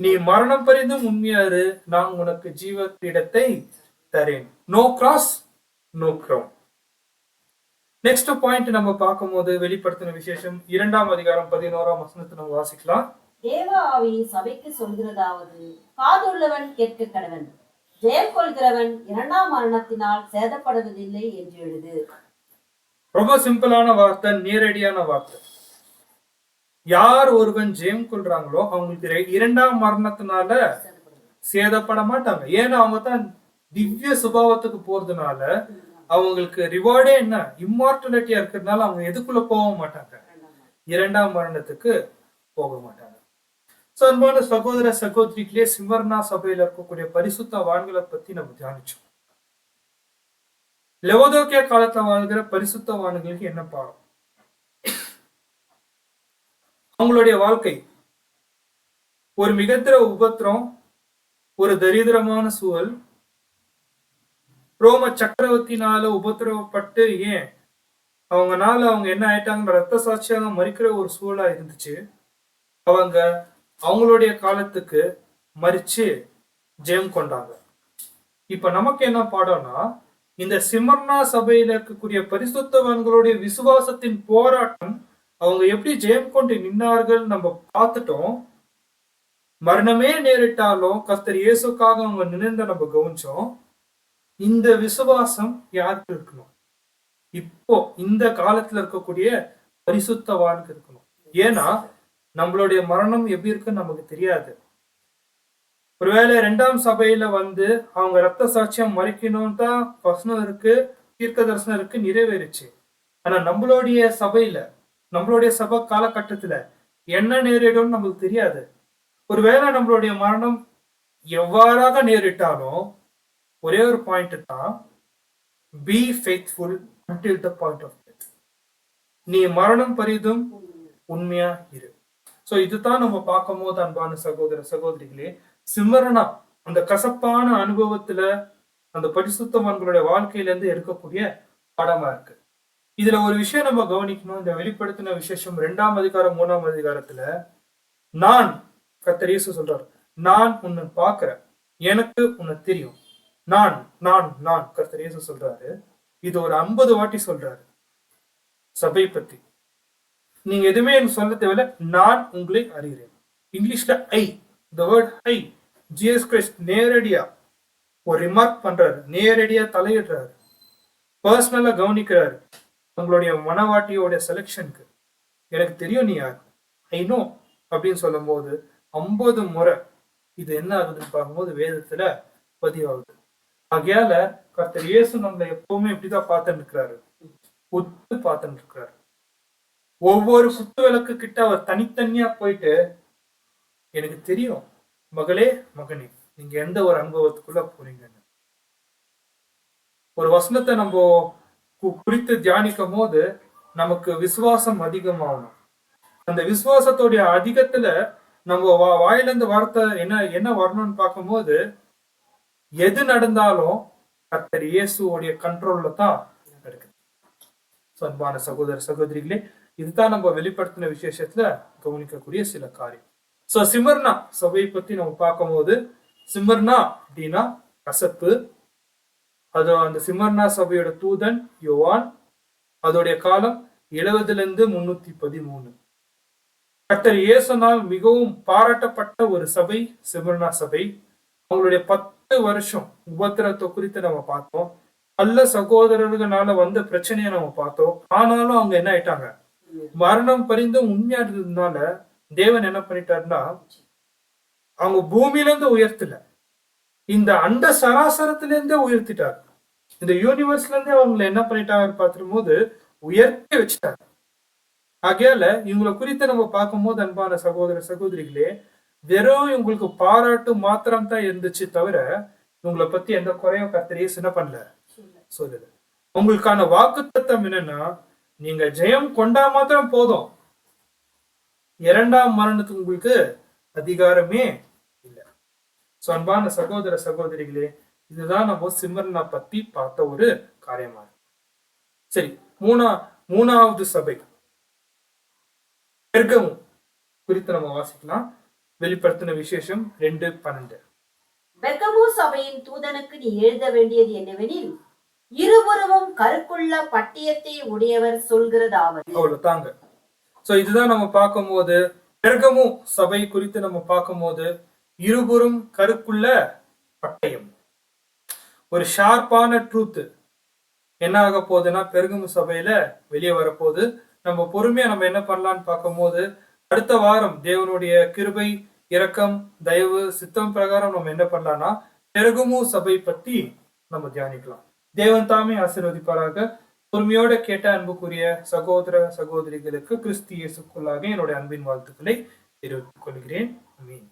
நீ மரணம் பரிந்தும் உண்மையாரு, நான் உனக்கு ஜீவ கிரீடத்தை தரேன். No cross, no crown. Next point நம்ம பார்க்கும்போது, வெளிப்படுத்தின விசேஷம் 2ஆம் அதிகாரம் 11ஆம் வசனத்தை நம்ம வாசிக்கலாம். தேவ ஆவி சபைக்கு சொல்கிறதாவது, காதுள்ளவன் கேட்க கடவன். ஜெயம் கொள்கிறவன் 2ஆம் மரணத்தினால் சேதப்படுவதில்லை என்று எழுது. ரொம்ப சிம்பிளான வார்த்தை, நேரடியான வார்த்தை. யார் ஒருவன் ஜெயம் கொள்றாங்களோ அவங்களுக்கு 2ஆம் மரணத்தினால சேதப்பட மாட்டாங்க. ஏன்னா அவங்க தான் திவ்ய சுபாவத்துக்கு போறதுனால அவங்களுக்கு ரிவார்டே என்ன, இம்மார்டாலிட்டியா இருக்கிறதுனால அவங்க எதுக்குள்ள போக மாட்டாங்க, 2ஆம் மரணத்துக்கு போக மாட்டாங்க. அன்பான சகோதர சகோதரிகளே, சிமர்னா சபையில இருக்கக்கூடிய பரிசுத்தவான்களை பத்தி நம்ம தியானிச்சோம். லவோதோக்கியா காலத்துல வாழ்கிற பரிசுத்தவான்களுக்கு என்ன பாடம்? அவங்களுடைய வாழ்க்கை ஒரு மிகத்திர உபத்திரம், ஒரு தரித்திரமான சூழல், ரோம சக்கரவர்த்தினால உபத்திரவப்பட்டு ஏன் அவங்க என்ன ஆயிட்டாங்க, ரத்த சாட்சியாக மறிக்கிற ஒரு சூழலா இருந்துச்சு. அவங்களுடைய காலத்துக்கு மறிச்சு ஜெயம் கொண்டாங்க. இப்ப நமக்கு என்ன பாடம்னா, இந்த சிமர்னா சபையில இருக்கக்கூடிய பரிசுத்தவான்களுடைய விசுவாசத்தின் போராட்டம், அவங்க எப்படி ஜெயம் கொண்டு நின்னார்கள் நம்ம பார்த்துட்டோம். மரணமே நேரிட்டாலும் கர்த்தர் இயேசுக்காக அவங்க நினைந்த நம்ம கவனிச்சோம். இந்த விசுவாசம் யாருக்கு இருக்கணும்? இப்போ இந்த காலத்துல இருக்கக்கூடிய பரிசுத்தவானுக்கு இருக்கணும். ஏன்னா நம்மளுடைய மரணம் எப்படி இருக்குன்னு நமக்கு தெரியாது. ஒருவேளை 2ஆம் சபையில அவங்க ரத்த சாட்சியம் மறிக்கணும் தான் வசனம் இருக்கு, தீர்க்க தரிசனம் இருக்கு, நிறைவேறிச்சு. ஆனா நம்மளுடைய சபையில, நம்மளுடைய சபை காலகட்டத்துல என்ன நேரிடும் நமக்கு தெரியாது. ஒருவேளை நம்மளுடைய மரணம் எவ்வாறாக நேரிட்டாலும் ஒரே ஒரு பாயிண்ட் தான், B faithful until the point of death. நீ மரணம் பரிதும் உண்மையா இரு. சோ இதுதான் நம்ம பார்க்கும் போது, அன்பான சகோதர சகோதரிகளே, சிமரனா அந்த கசப்பான அனுபவத்துல அந்த பரிசுத்தவான்களுடைய வாழ்க்கையில இருந்து எடுக்கக்கூடிய பாடமா இருக்கு. இதுல ஒரு விஷயம் நம்ம கவனிக்கணும். இந்த வெளிப்படுத்தின விசேஷம் 2ஆம் அதிகாரம் 3ஆம் அதிகாரத்துல, நான், கர்த்தர் இயேசு சொல்றாரு, நான் உன்னை பார்க்கிறேன், எனக்கு உன்னை தெரியும். நான் நான் நான் கர்த்தர் இயேசு சொல்றாரு. இது ஒரு 50 வாட்டி சொல்றாரு சபை பத்தி. நீங்க எதுவுமே எனக்கு சொல்ல தேவையில்ல, நான் உங்களை அறிகிறேன். இங்கிலீஷ்ல ஐ, the word I, Jesus Christ நேரடியா ஒரு ரிமார்க் பண்றாரு, நேரடியா தலையிடுறாரு. பர்சனலா கவனிக்கிறாரு உங்களுடைய மனவாட்டியோட செலெக்ஷனுக்கு. எனக்கு தெரியும் நீ யார், ஐ நோ அப்படின்னு சொல்லும் போது 50 முறை இது என்ன ஆகுதுன்னு பார்க்கும்போது வேதத்துல பதிவாகுது. ஆகையால கர்த்தர் இயேசு நம்மளை எப்பவுமே இப்படிதான் பார்த்துட்டு இருக்கிறாரு, உத்து பார்த்துட்டு இருக்கிறாரு. ஒவ்வொரு குத்து விளக்கு கிட்ட அவர் தனித்தனியா போயிட்டு, எனக்கு தெரியும் மகளே மகனே நீங்க எந்த ஒரு அனுபவத்துக்குள்ள போறீங்கன்னு. ஒரு வசனத்தை நம்ம குறித்து தியானிக்கும் போது நமக்கு விசுவாசம் அதிகமாகணும். அந்த விசுவாசத்தோடைய அதிகத்துல நம்ம வாயிலிருந்து வார்த்தை என்ன வரணும்னு பார்க்கும்போது, எது நடந்தாலும் கர்த்தர் இயேசுவோடைய கண்ட்ரோல்ல தான் நடக்குது. அன்பான சகோதர சகோதரிகளே, இதுதான் நம்ம வெளிப்படுத்தின விசேஷத்துல கவனிக்கக்கூடிய சில காரியம். சோ சிமர்னா சபையை பத்தி நம்ம பார்க்கும்போது, சிமர்னா அப்படின்னா கசப்பு. அது அந்த சிமர்னா சபையோட தூதன் யோவான். அதோடைய காலம் 70 to 313. கர்த்தர் இயேசுனால் மிகவும் பாராட்டப்பட்ட ஒரு சபை சிமர்னா சபை. அவங்களுடைய 10 வருஷம் உபத்திரத்தை குறித்து நம்ம பார்த்தோம். நல்ல சகோதரர்களால வந்த பிரச்சனையை நம்ம பார்த்தோம். ஆனாலும் அவங்க என்ன ஆயிட்டாங்க, மரணம் பரிந்தும் உண்மையா இருந்ததுனால தேவன் என்ன பண்ணிட்டாருன்னா, அவங்க பூமியில இருந்து உயர்த்தல, இந்த அண்ட சராசரத்துல இருந்தே உயர்த்திட்டார். இந்த யூனிவர்ஸ்ல இருந்தே அவங்களை என்ன பண்ணிட்டாங்க பார்த்தும் போது உயர்த்தி வச்சுட்டாங்க. ஆகையால இவங்களை குறித்து நம்ம பார்க்கும் போது அன்பான சகோதர சகோதரிகளே, வெறும் இவங்களுக்கு பாராட்டு மாத்திரம் தான் இருந்துச்சு தவிர இவங்களை பத்தி எந்த குறையும் கர்த்தர் இயேசு என்ன பண்ணல சொல்லல. உங்களுக்கான வாக்குத்தத்தம் என்னன்னா, நீங்க ஜெயம் கொண்டா மாத்திரம் போதும், 2ஆம் மரணத்துக்கு உங்களுக்கு அதிகாரமே இல்லை. அன்பான சகோதர சகோதரிகளே, இதுதான் நம்ம சிமர்னா பத்தி பார்த்த ஒரு காரியமா. சரி, மூணாவது சபை பெர்கமு குறித்து நம்ம வாசிக்கலாம். வெளிப்படுத்தின விசேஷம் 2:12. பெர்கமு சபையின் தூதனுக்கு நீ எழுத வேண்டியது என்னவெனில், இருபுறமும் கருக்குள்ள பட்டியத்தை உடையவர் சொல்கிறதாவது. அவ்வளவு தாங்க. இதுதான் நம்ம பார்க்கும்போது பெர்கமு சபை குறித்து நம்ம பார்க்கும்போது, இருபுறம் கருக்குள்ள பட்டயம், ஒரு ஷார்ப்பான ட்ரூத் என்ன ஆக போகுதுன்னா பெர்கமு சபையில வெளியே வரப்போகுது. நம்ம பொறுமையா நம்ம என்ன பண்ணலாம்னு பார்க்கும்போது, அடுத்த வாரம் தேவனுடைய கிருபை இரக்கம் தயவு சித்தம் பிரகாரம் நம்ம என்ன பண்ணலாம்னா பெர்கமு சபை பத்தி நம்ம தியானிக்கலாம். தேவன் தாமே ஆசீர்வதிப்பாராக. பொறுமையோட கேட்ட அன்புக்குரிய சகோதர சகோதரிகளுக்கு கிறிஸ்து இயேசுக்குள்ளாக என்னுடைய அன்பின் வாழ்த்துக்களை தெரிவித்துக் கொள்கிறேன். ஆமென்.